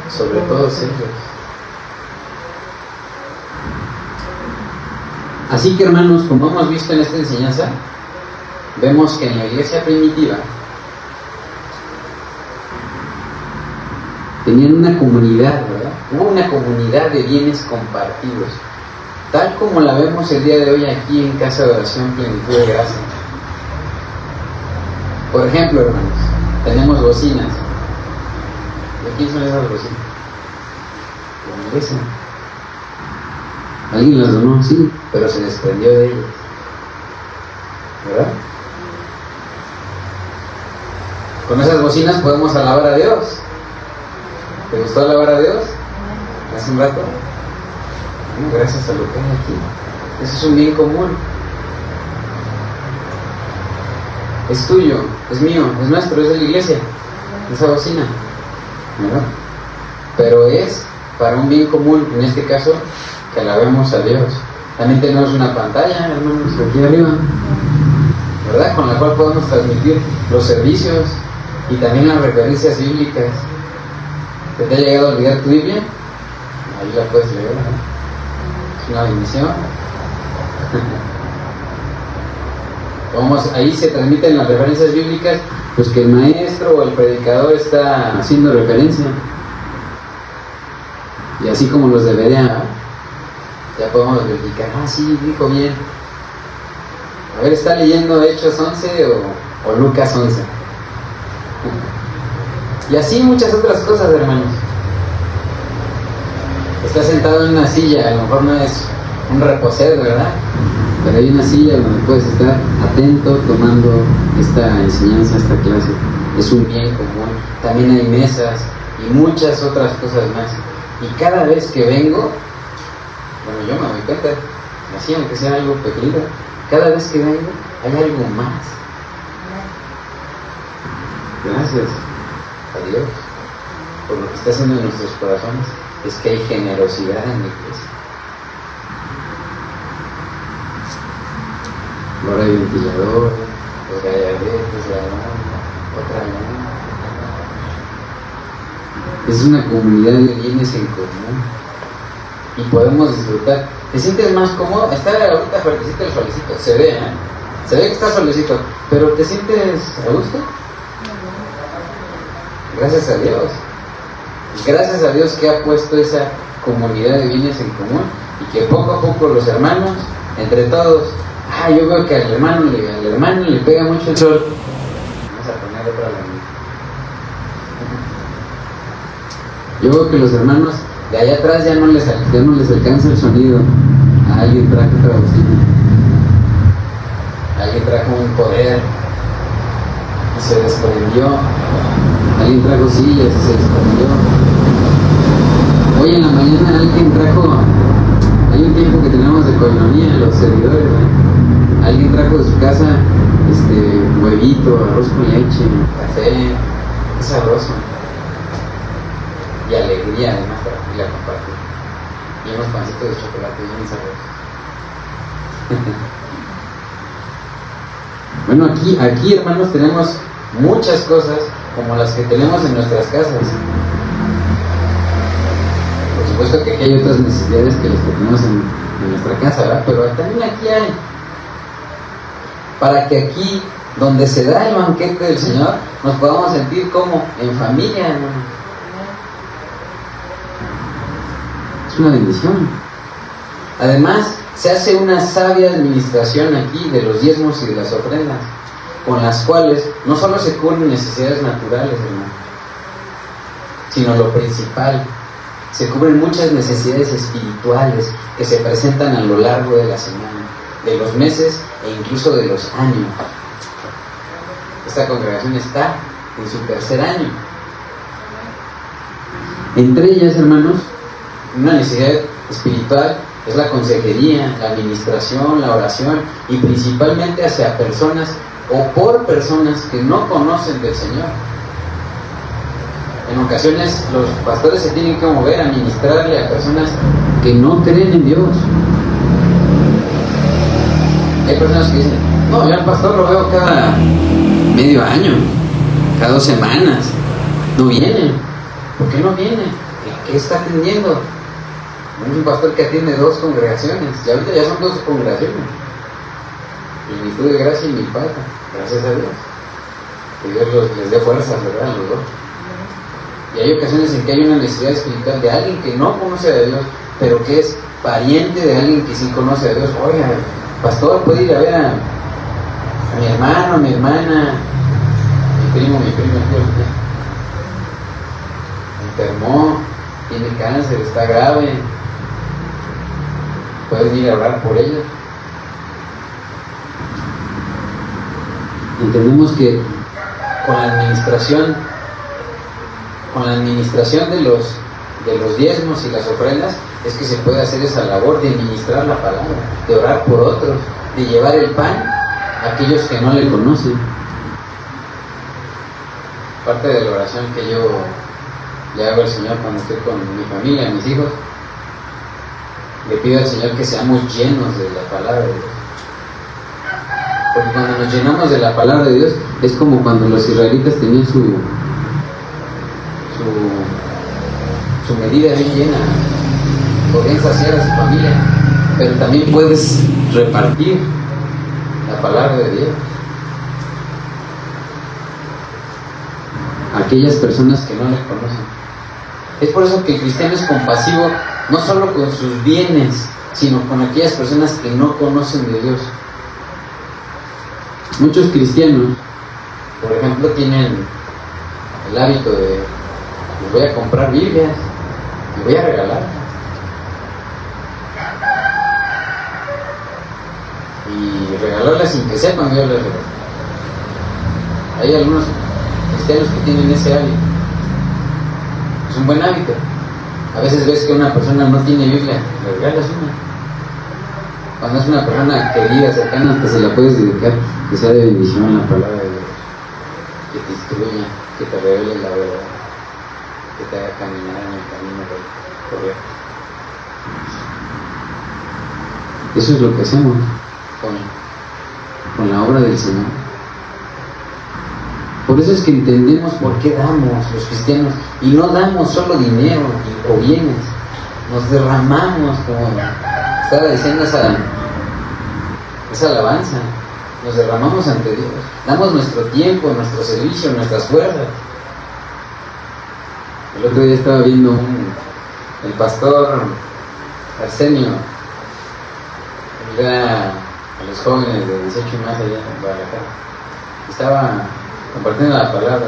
sobre todos ellos. Así que, hermanos, como hemos visto en esta enseñanza, vemos que en la iglesia primitiva tenían una comunidad, ¿verdad? Hubo una comunidad de bienes compartidos, tal como la vemos el día de hoy aquí en Casa de Oración Plenitud de Gracia. Por ejemplo, hermanos, tenemos bocinas. ¿De quién son esas bocinas? De la iglesia. Alguien las donó, sí, pero se desprendió de ellas, ¿verdad? Con esas bocinas podemos alabar a Dios. ¿Te gustó alabar a Dios? Hace un rato. Gracias a lo que hay aquí. Eso es un bien común. es tuyo, es mío, es nuestro, es de la iglesia, esa bocina, ¿verdad? Pero es para un bien común, en este caso, que alabemos a Dios. También tenemos una pantalla, hermanos, aquí arriba, ¿verdad? Con la cual podemos transmitir los servicios y también las referencias bíblicas. ¿Te ha llegado a olvidar tu Biblia? Ahí la puedes leer, ¿verdad? Es una bendición. Ahí se transmiten las referencias bíblicas, pues que el maestro o el predicador está haciendo referencia. Y así como los debería, ya podemos verificar, sí, dijo bien. A ver, ¿está leyendo Hechos 11 o Lucas 11? Y así muchas otras cosas, hermanos. Está sentado en una silla, a lo mejor no es un reposer, ¿verdad? Pero hay una silla donde puedes estar atento, tomando esta enseñanza, esta clase. Es un bien común. También hay mesas y muchas otras cosas más. Y cada vez que vengo, bueno, yo me doy cuenta, así aunque sea algo pequeño, cada vez que vengo hay algo más. Gracias a Dios por lo que está haciendo en nuestros corazones. Es que hay generosidad en la iglesia. Ahora hay ventilador, los gallardetes, la lana, otra lana. Es una comunidad de bienes en común y podemos disfrutar. ¿Te sientes más cómodo? Está ahorita fuertecito el solecito, se ve, se ve que está solecito, pero ¿te sientes a gusto? Gracias a Dios. Gracias a Dios que ha puesto esa comunidad de bienes en común y que poco a poco los hermanos, entre todos, yo veo que al hermano le pega mucho el sol. Vamos a poner otra lámina. Yo veo que los hermanos de allá atrás ya no les alcanza el sonido. Alguien trajo otra bocina. Alguien trajo un poder y se desprendió. Alguien trajo sillas y se desprendió. Hoy en la mañana alguien trajo, hay un tiempo que tenemos de coinonía, los servidores, ¿verdad? Alguien trajo de su casa huevito, arroz con leche, café, es sabroso. Y alegría además para que la compartir. Y unos pancitos de chocolate bien sabrosos. Bueno, aquí hermanos tenemos muchas cosas como las que tenemos en nuestras casas. Por supuesto que aquí hay otras necesidades que las que tenemos en nuestra casa, ¿verdad? Pero también aquí hay. Para que aquí, donde se da el banquete del Señor, nos podamos sentir como en familia, hermano. Es una bendición. Además, se hace una sabia administración aquí de los diezmos y de las ofrendas, con las cuales no solo se cubren necesidades naturales, hermano, sino lo principal, se cubren muchas necesidades espirituales que se presentan a lo largo de la semana, de los meses e incluso de los años. Esta congregación está en su tercer año. Entre ellas, hermanos, una necesidad espiritual es la consejería, la administración, la oración y principalmente hacia personas o por personas que no conocen del Señor. En ocasiones los pastores se tienen que mover a ministrarle a personas que no creen en Dios. Hay personas que dicen, no, yo al pastor lo veo cada medio año, cada 2 semanas, no viene. ¿Por qué no viene? ¿Qué está atendiendo? Es un pastor que atiende 2 congregaciones, y ahorita ya son 2 congregaciones. Plenitud de gracia y mil falta, gracias a Dios. Que Dios les dé fuerzas, ¿verdad? A los 2. Y hay ocasiones en que hay una necesidad espiritual de alguien que no conoce a Dios, pero que es pariente de alguien que sí conoce a Dios. Oiga, pastor, puede ir a ver a mi hermano, a mi hermana, mi primo, enfermó, tiene cáncer, está grave. Puedes ir a orar por ellos. Entendemos que con la administración de los diezmos y las ofrendas es que se puede hacer esa labor de ministrar la palabra, de orar por otros, de llevar el pan a aquellos que no le conocen. parte de la oración que yo le hago al Señor cuando estoy con mi familia, mis hijos, le pido al Señor que seamos llenos de la palabra de Dios. Porque cuando nos llenamos de la palabra de Dios, es como cuando los israelitas tenían su medida bien llena, podían saciar a su familia, pero también puedes repartir la palabra de Dios a aquellas personas que no le conocen. Es por eso que el cristiano es compasivo, no solo con sus bienes, sino con aquellas personas que no conocen de Dios. Muchos cristianos, por ejemplo, tienen el hábito de: les voy a comprar Biblias, les voy a regalar. Y regalarlas sin que sepan que yo les regalo. Hay algunos cristianos que tienen ese hábito. Es un buen hábito. A veces ves que una persona no tiene Biblia, le regalas una. Cuando es una persona querida, cercana, hasta se la puedes dedicar, que sea de bendición la palabra de Dios, que te instruya, que te revele la verdad, que te haga caminar en el camino correcto. Eso es lo que hacemos con la obra del Señor. Por eso es que entendemos por qué damos los cristianos, y no damos solo dinero o bienes, nos derramamos, como estaba diciendo esa alabanza, nos derramamos ante Dios, damos nuestro tiempo, nuestro servicio, nuestras fuerzas. El otro día estaba viendo el pastor Arsenio, mira a los jóvenes de 18 y más allá en Guadalajara, estaba compartiendo la palabra.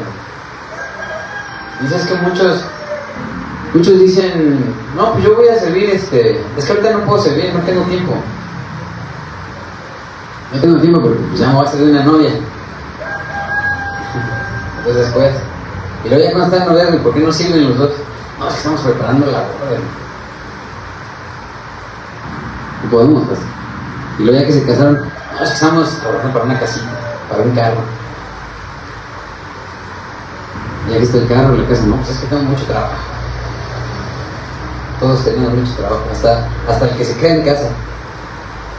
Dices que muchos dicen: no, pues yo voy a servir, es que ahorita no puedo servir, no tengo tiempo porque pues ya me voy a hacer de una novia. Entonces después, y luego ya cuando están noviando, ¿por qué no sirven los dos? No, es que estamos preparando la boda. No podemos, pues. Y luego ya que se casaron, no, es que estamos trabajando para una casita, para un carro. Y ya que está el carro, la casa, no, pues es que tengo mucho trabajo. Todos tenemos mucho trabajo, hasta el que se queda en casa.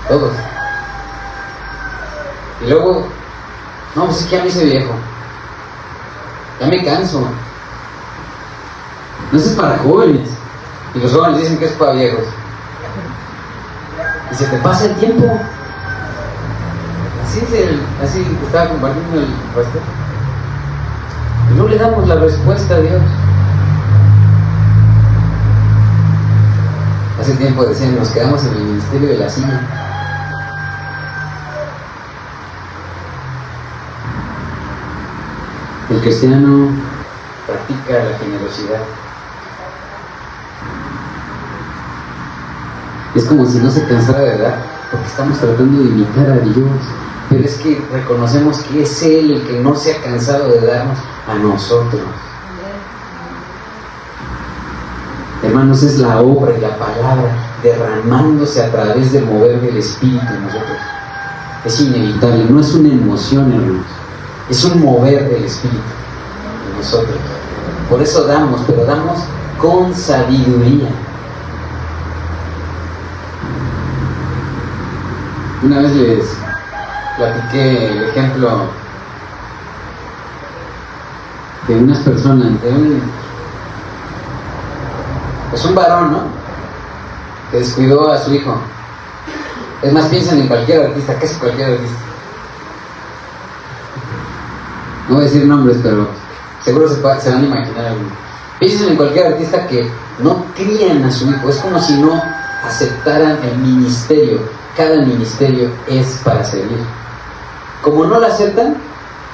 Todos. Y luego, no, pues es que ya me hice viejo. Ya me canso. No, eso es para jóvenes. Y los jóvenes dicen que es para viejos. Y se te pasa el tiempo. Así estaba compartiendo el pastor. Y no le damos la respuesta a Dios. Hace tiempo decían: nos quedamos en el ministerio de la silla. El cristiano practica la generosidad. Es como si no se cansara de dar, porque estamos tratando de imitar a Dios. Pero es que reconocemos que es Él el que no se ha cansado de darnos a nosotros. Hermanos, es la obra y la palabra derramándose a través del mover del Espíritu en nosotros. Es inevitable, no es una emoción, hermanos. Es un mover del Espíritu en nosotros. Por eso damos, pero damos con sabiduría. Una vez les platiqué el ejemplo de unas personas, es un varón, ¿no?, que descuidó a su hijo. Es más, piensen en cualquier artista, casi cualquier artista. No voy a decir nombres, pero seguro se van a imaginar alguno. Piensen en cualquier artista que no crían a su hijo. Es como si no aceptaran el ministerio. Cada ministerio es para servir. Como no lo aceptan,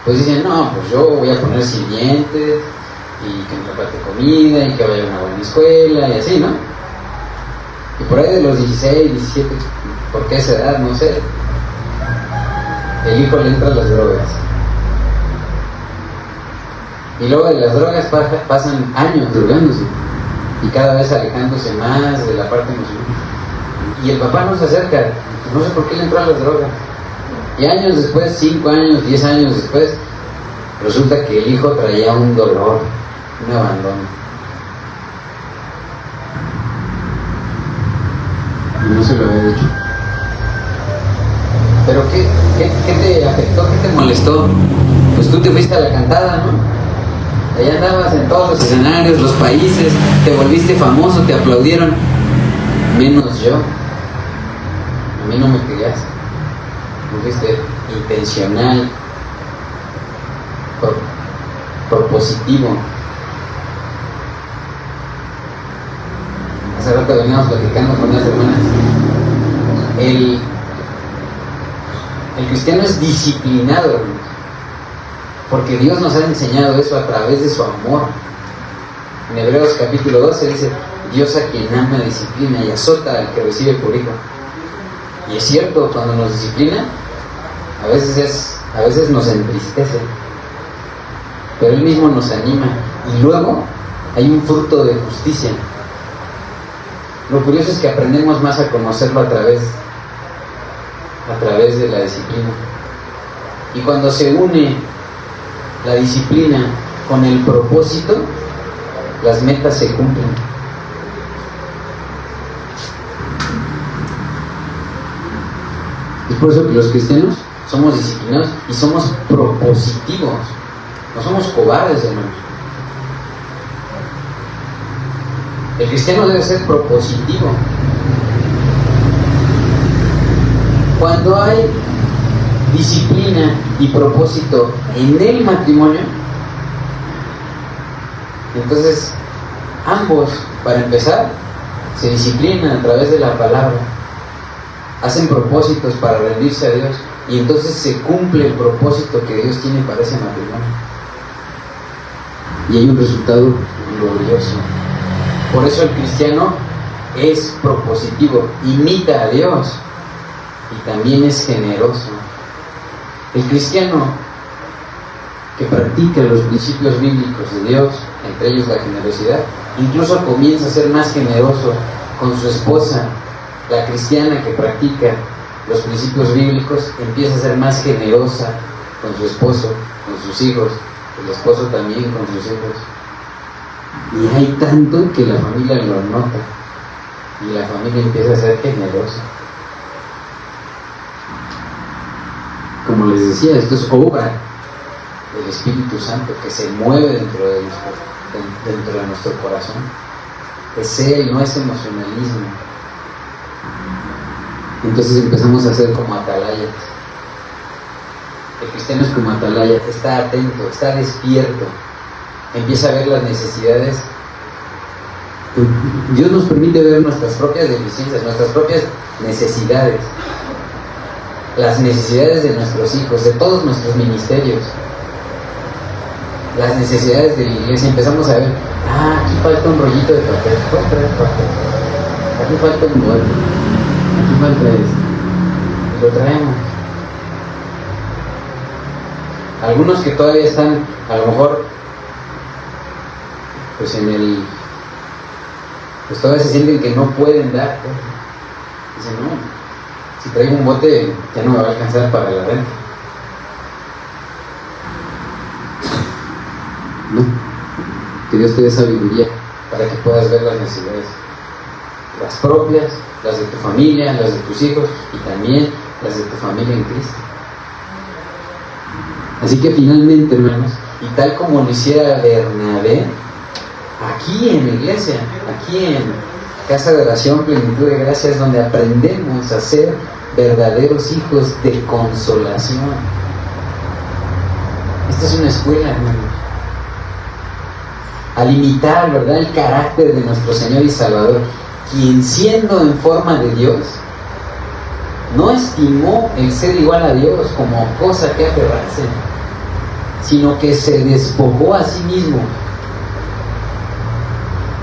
pues dicen: no, pues yo voy a poner sirvientes, y que me reparte comida, y que vaya a una buena escuela, y así, ¿no? Y por ahí de los 16, 17, ¿por qué esa edad? No sé. El hijo le entra a las drogas. Y luego de las drogas pasan años drogándose, y cada vez alejándose más de la parte emocional. Y el papá no se acerca, no sé por qué le entró a las drogas. Y años después, 5 años, 10 años después, Resulta que el hijo traía un dolor, un abandono. Y no se lo había dicho. ¿Pero qué te afectó? ¿Qué te molestó? Pues tú te fuiste a la cantada, ¿no? Allá andabas en todos los escenarios, los países, te volviste famoso, te aplaudieron. Menos yo. A mí no me querías. No fuiste intencional, propositivo. Hace rato veníamos platicando con unas hermanas. El cristiano es disciplinado, hermanos, porque Dios nos ha enseñado eso a través de su amor. En Hebreos capítulo 12 dice: Dios a quien ama disciplina y azota al que recibe por hijo. Y es cierto, cuando nos disciplina, a veces nos entristece, pero Él mismo nos anima, y luego hay un fruto de justicia. Lo curioso es que aprendemos más a conocerlo a través de la disciplina. Y cuando se une la disciplina con el propósito, las metas se cumplen. Es por eso que los cristianos somos disciplinados y somos propositivos. No somos cobardes, hermanos. El cristiano debe ser propositivo. Cuando hay disciplina y propósito en el matrimonio, entonces ambos, para empezar, se disciplinan a través de la palabra, hacen propósitos para rendirse a Dios, y entonces se cumple el propósito que Dios tiene para ese matrimonio, y hay un resultado glorioso. Por eso el cristiano es propositivo, imita a Dios y también es generoso. El cristiano que practica los principios bíblicos de Dios, entre ellos la generosidad, incluso comienza a ser más generoso con su esposa. La cristiana que practica los principios bíblicos empieza a ser más generosa con su esposo, con sus hijos, el esposo también con sus hijos. Y hay tanto que la familia lo nota y la familia empieza a ser generosa. Como les decía, esto es obra del Espíritu Santo que se mueve dentro de nuestro corazón. Es Él, no es emocionalismo. Entonces empezamos a ser como atalayas. El cristiano es como atalaya, está atento, está despierto, empieza a ver las necesidades. Dios nos permite ver nuestras propias deficiencias, nuestras propias necesidades, las necesidades de nuestros hijos, de todos nuestros ministerios, las necesidades de la iglesia. Empezamos a ver, aquí falta un rollito de papel, ¿puedes traer papel? Aquí falta un mueble, aquí falta esto, y lo traemos. Algunos que todavía están, a lo mejor, pues todavía se sienten que no pueden dar. Dicen, no, si traigo un bote ya no me va a alcanzar para la renta. No, que Dios te dé sabiduría para que puedas ver las necesidades, las propias, las de tu familia, las de tus hijos y también las de tu familia en Cristo. Así que finalmente, hermanos, y tal como lo hiciera Bernabé, aquí en la iglesia, aquí en Casa de Oración Plenitud de Gracia, es donde aprendemos a ser verdaderos hijos de consolación. Esta es una escuela, hermanos. Al imitar, ¿verdad?, el carácter de nuestro Señor y Salvador, quien siendo en forma de Dios, no estimó el ser igual a Dios como cosa que aferrarse, sino que se despojó a sí mismo.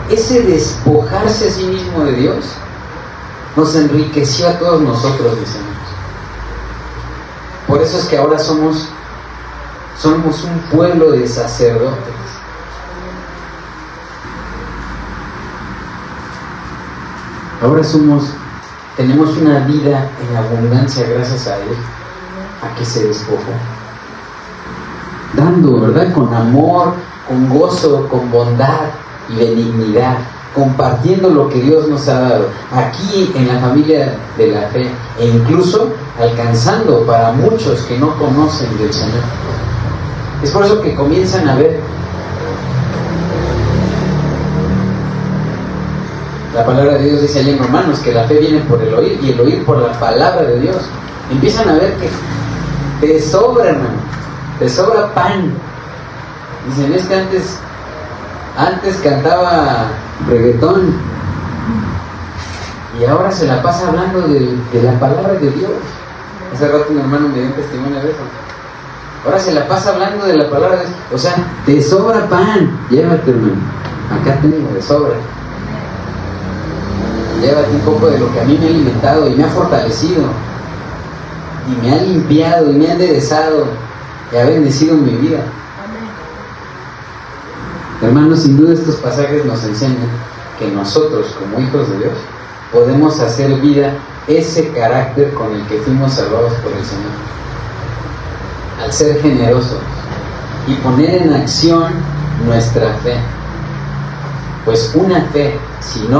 Ese despojarse a sí mismo de Dios nos enriqueció a todos nosotros, decimos. Por eso es que ahora somos un pueblo de sacerdotes. Ahora tenemos una vida en abundancia gracias a Él, a que se despojó. dando, ¿verdad? Con amor, con gozo, con bondad y benignidad, compartiendo lo que Dios nos ha dado aquí en la familia de la fe, e incluso alcanzando para muchos que no conocen del Señor. Es por eso que comienzan a ver la palabra de Dios. Dice allá en Romanos que la fe viene por el oír y el oír por la palabra de Dios. Empiezan a ver que te sobra, hermano, te sobra pan. Dicen, es que antes cantaba reggaetón y ahora se la pasa hablando de la palabra de Dios. Hace rato un hermano me dio un testimonio de eso. Ahora se la pasa hablando de la palabra de Dios. O sea, te sobra pan, llévate, hermano, acá tengo de sobra. Llévate un poco de lo que a mí me ha alimentado y me ha fortalecido y me ha limpiado y me ha enderezado y ha bendecido mi vida. Hermanos, sin duda estos pasajes nos enseñan que nosotros, como hijos de Dios, podemos hacer vida ese carácter con el que fuimos salvados por el Señor. Al ser generosos y poner en acción nuestra fe. Pues una fe sin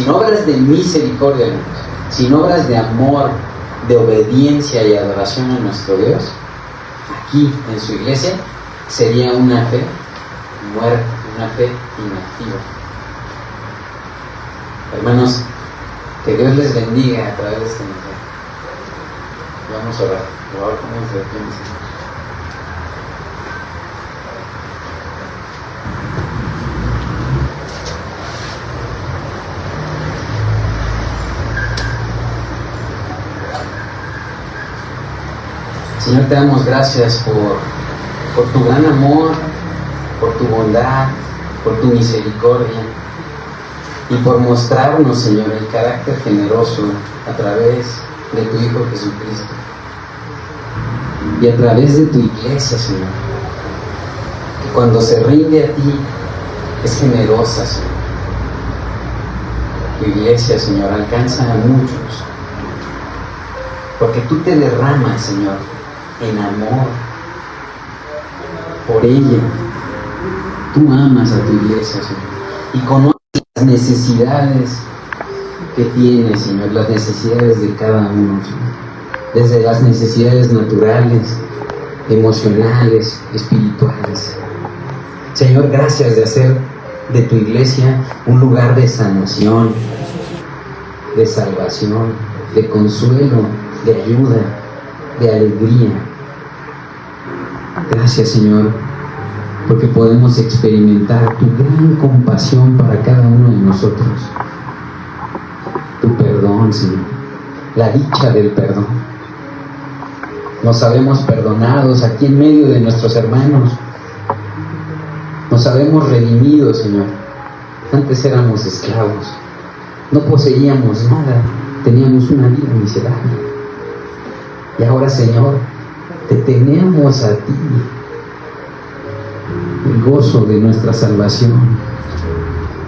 obras de misericordia, sin obras de amor, de obediencia y adoración a nuestro Dios, aquí en su iglesia, sería una fe muerta, una fe inactiva. Hermanos, que Dios les bendiga a través de este mensaje. Vamos a orar. Ahora ponemos de pie, mis hermanos. Señor, te damos gracias por tu gran amor, por tu bondad, por tu misericordia y por mostrarnos, Señor, el carácter generoso a través de tu Hijo Jesucristo y a través de tu iglesia, Señor, que cuando se rinde a ti es generosa, Señor. Tu iglesia, Señor, alcanza a muchos porque tú te derramas, Señor, en amor por ella. Tú amas a tu iglesia, Señor, y conoces las necesidades que tiene, Señor, las necesidades de cada uno, Señor, desde las necesidades naturales, emocionales, espirituales. Señor, gracias de hacer de tu iglesia un lugar de sanación, de salvación, de consuelo, de ayuda, de alegría. Gracias, Señor, porque podemos experimentar tu gran compasión para cada uno de nosotros. Tu perdón, Señor, la dicha del perdón. Nos sabemos perdonados aquí en medio de nuestros hermanos. Nos sabemos redimidos, Señor. Antes éramos esclavos, no poseíamos nada, teníamos una vida miserable. Y ahora, Señor, te tenemos a ti, el gozo de nuestra salvación.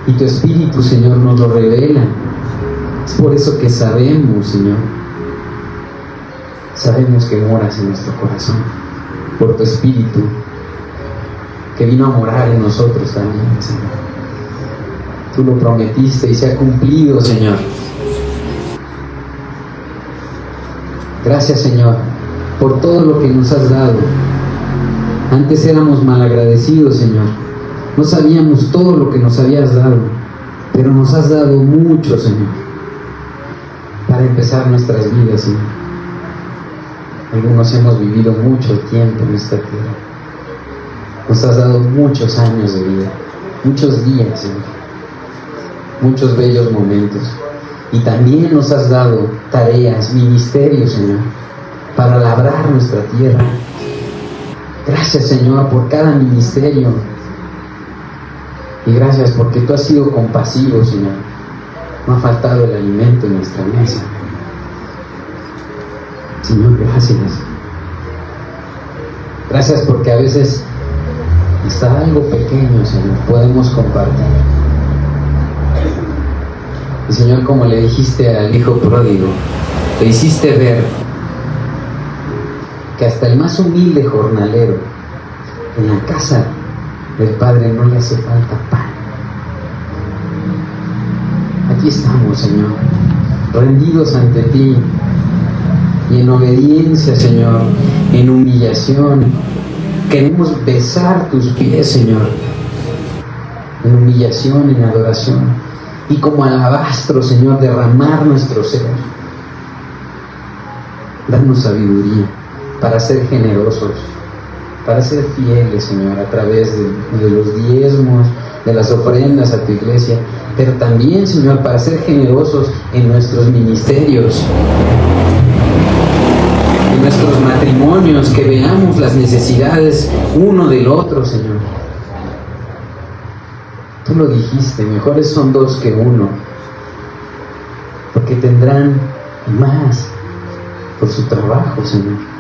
Y tu Espíritu, Señor, nos lo revela. Es por eso que sabemos, Señor, sabemos que moras en nuestro corazón, por tu Espíritu, que vino a morar en nosotros también, Señor. Tú lo prometiste y se ha cumplido, Señor. Gracias, Señor, por todo lo que nos has dado. Antes éramos malagradecidos, Señor. No sabíamos todo lo que nos habías dado, pero nos has dado mucho, Señor, para empezar nuestras vidas, Señor. Algunos hemos vivido mucho tiempo en esta tierra. Nos has dado muchos años de vida, muchos días, Señor, muchos bellos momentos. Y también nos has dado tareas, ministerios, Señor, para labrar nuestra tierra. Gracias, Señor, por cada ministerio. Y gracias porque tú has sido compasivo, Señor. No ha faltado el alimento en nuestra mesa. Señor, gracias. Gracias porque a veces hasta algo pequeño, Señor, podemos compartir. Y Señor, como le dijiste al hijo pródigo, le hiciste ver que hasta el más humilde jornalero en la casa del Padre no le hace falta pan. Aquí estamos, Señor, rendidos ante ti y en obediencia, Señor, en humillación. Queremos besar tus pies, Señor, en humillación, en adoración, y como alabastro, Señor, derramar nuestro ser. Danos sabiduría para ser generosos, para ser fieles, Señor, a través de los diezmos, de las ofrendas a tu iglesia, pero también, Señor, para ser generosos en nuestros ministerios, en nuestros matrimonios, que veamos las necesidades uno del otro, Señor. Tú lo dijiste, mejores son dos que uno, porque tendrán más por su trabajo, Señor.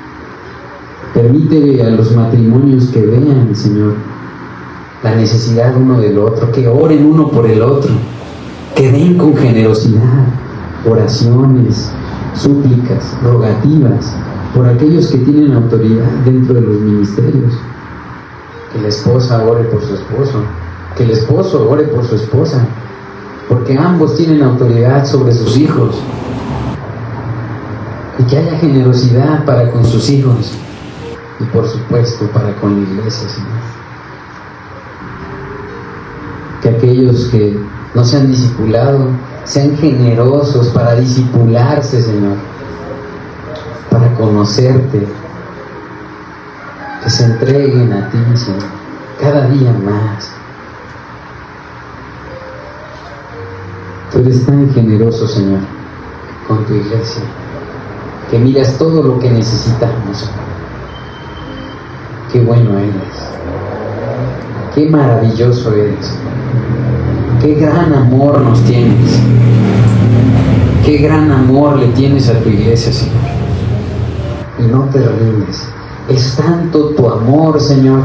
Permite a los matrimonios que vean, Señor, la necesidad uno del otro, que oren uno por el otro, que den con generosidad oraciones, súplicas, rogativas por aquellos que tienen autoridad dentro de los ministerios. Que la esposa ore por su esposo, que el esposo ore por su esposa, porque ambos tienen autoridad sobre sus hijos. Y que haya generosidad para con sus hijos y por supuesto para con la iglesia, Señor. Que aquellos que no se han discipulado sean generosos para discipularse, Señor, para conocerte, que se entreguen a ti, Señor, cada día más. Tú eres tan generoso, Señor, con tu iglesia, que miras todo lo que necesitamos. Qué bueno eres, qué maravilloso eres, qué gran amor nos tienes, qué gran amor le tienes a tu iglesia, Señor, y no te rindes. Es tanto tu amor, Señor,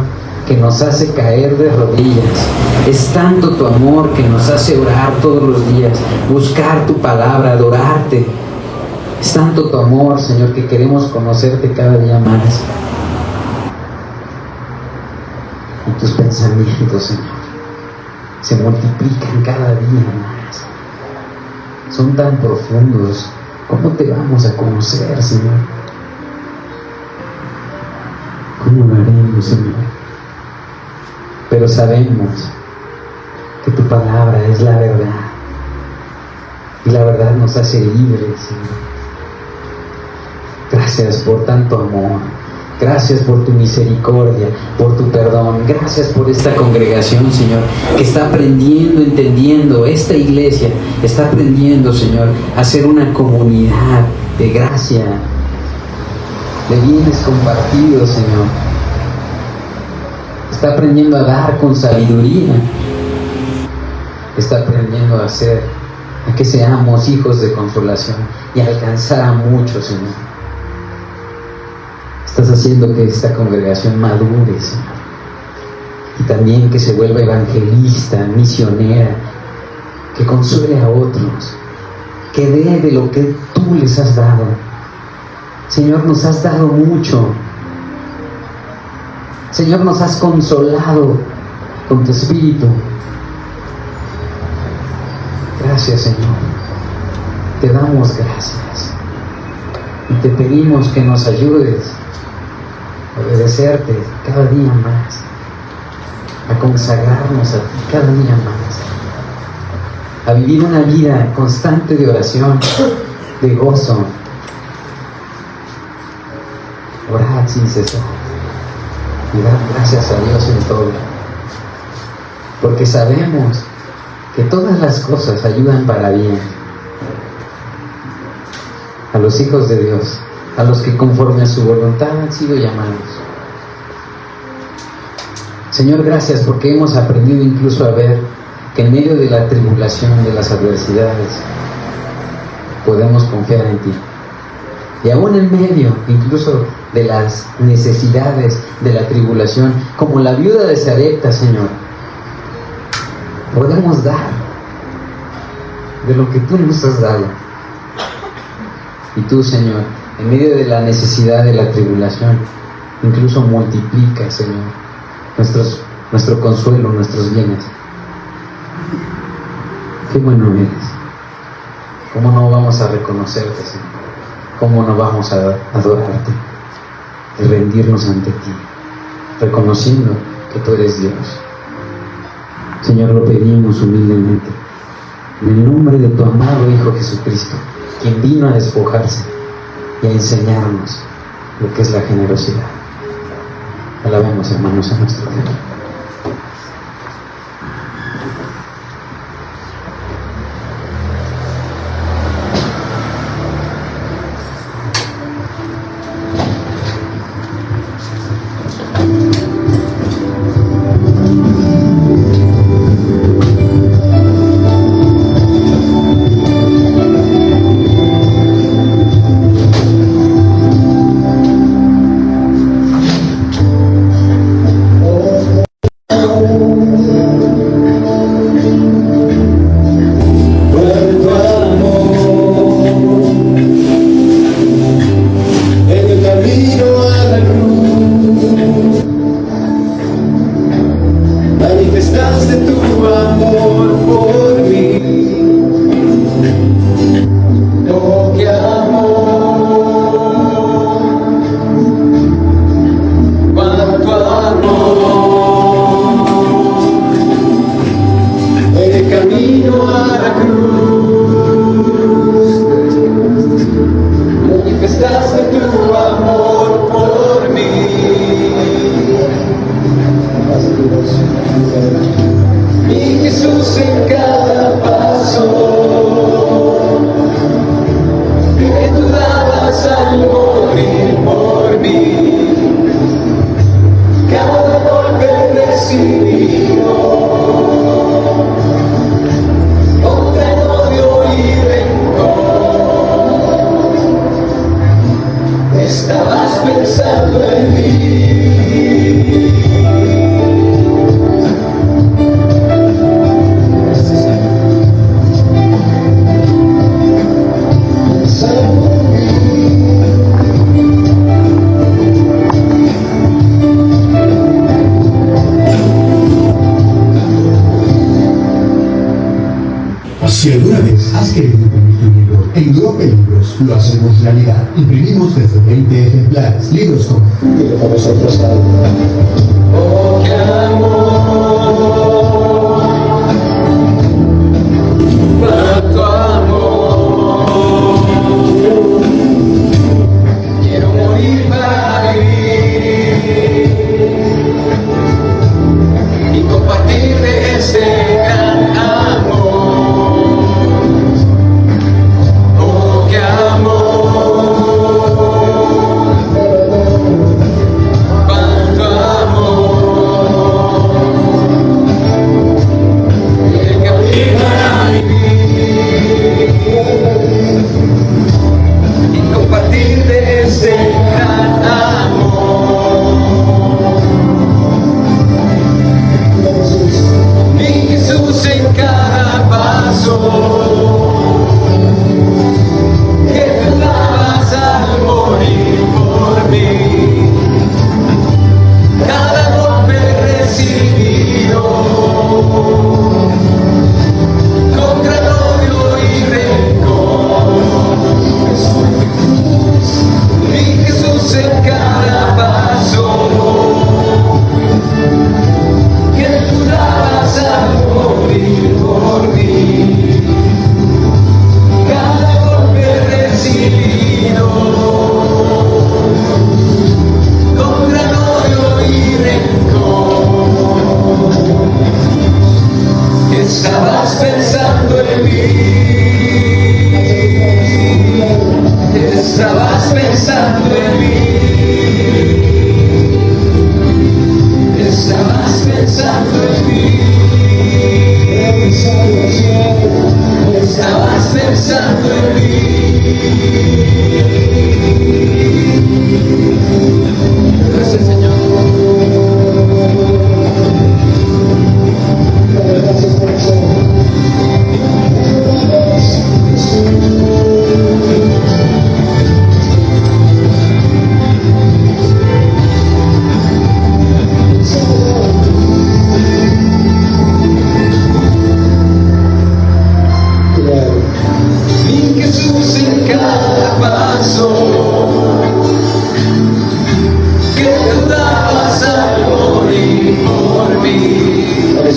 que nos hace caer de rodillas. Es tanto tu amor que nos hace orar todos los días, buscar tu palabra, adorarte. Es tanto tu amor, Señor, que queremos conocerte cada día más. Y tus pensamientos, Señor, se multiplican cada día más. Son tan profundos. ¿Cómo te vamos a conocer, Señor? ¿Cómo lo haremos, Señor? Pero sabemos que tu palabra es la verdad. Y la verdad nos hace libres, Señor. Gracias por tanto amor. Gracias por tu misericordia, por tu perdón. Gracias por esta congregación, Señor, que está aprendiendo, entendiendo. Esta iglesia está aprendiendo, Señor, a ser una comunidad de gracia, de bienes compartidos, Señor. Está aprendiendo a dar con sabiduría. Está aprendiendo a que seamos hijos de consolación y alcanzar a muchos, Señor. Estás haciendo que esta congregación madure, Señor, y también que se vuelva evangelista, misionera, que consuele a otros, que dé de lo que tú les has dado. Señor, nos has dado mucho. Señor, nos has consolado con tu Espíritu. Gracias, Señor. Te damos gracias y te pedimos que nos ayudes obedecerte cada día más, a consagrarnos a ti cada día más, a vivir una vida constante de oración, de gozo. Orad sin cesar y dar gracias a Dios en todo, porque sabemos que todas las cosas ayudan para bien a los hijos de Dios, a los que conforme a su voluntad han sido llamados. Señor, gracias porque hemos aprendido incluso a ver que en medio de la tribulación, de las adversidades, podemos confiar en ti. Y aún en medio incluso de las necesidades de la tribulación, como la viuda de Sarepta, Señor, podemos dar de lo que tú nos has dado. Y tú, Señor, en medio de la necesidad, de la tribulación. Incluso multiplica, Señor, nuestro consuelo, nuestros bienes. Qué bueno eres. ¿Cómo no vamos a reconocerte, Señor? ¿Cómo no vamos a adorarte y rendirnos ante ti, reconociendo que tú eres Dios? Señor, lo pedimos humildemente, en el nombre de tu amado Hijo Jesucristo, quien vino a despojarse y a enseñarnos lo que es la generosidad. Alabemos, hermanos, a nuestro Dios. Si alguna vez has querido imprimir tu libro en Europa Libros, lo hacemos realidad. Imprimimos desde 20 ejemplares, libros como y lo vosotros Oh, qué amor, cuánto amor, quiero morir para vivir y compartir de ese gran amor.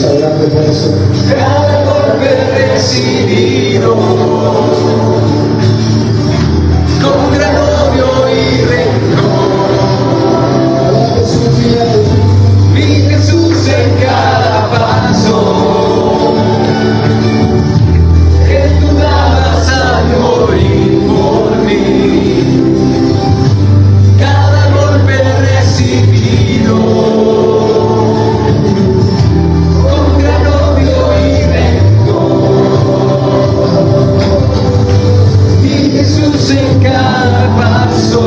Dios, adelante por eso. Cada golpe recibido con gran odio y rencor. Mi Jesús en cada paso que tú dabas al morir por mí. Cada golpe recibido con gran odio y rencor. Mi Jesús en cada paso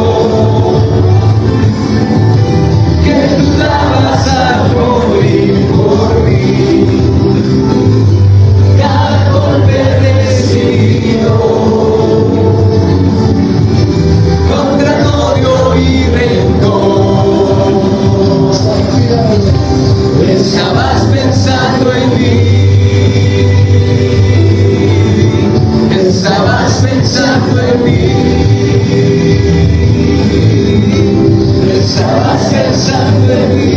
que tú dabas a morir por mí. Cada golpe recibido con gran odio y rencor. Estabas pensando en mí. Estabas pensando en mí. Estabas pensando en mí.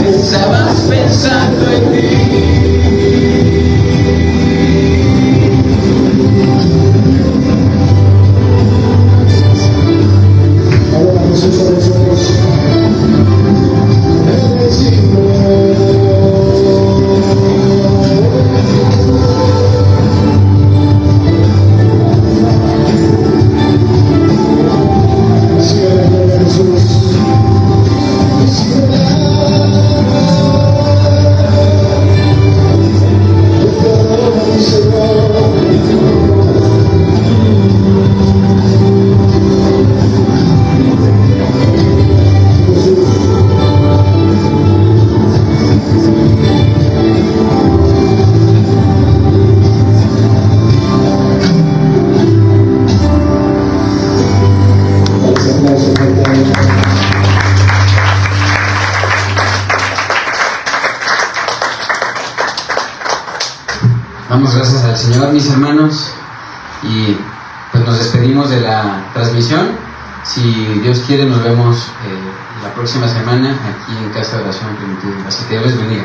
Estabas pensando en mí. Ahora Jesús a nosotros. Damos gracias al Señor, mis hermanos, y pues nos despedimos de la transmisión. Si Dios quiere, nos vemos la próxima semana aquí en Casa de Oración Primitiva. Así que Dios les bendiga.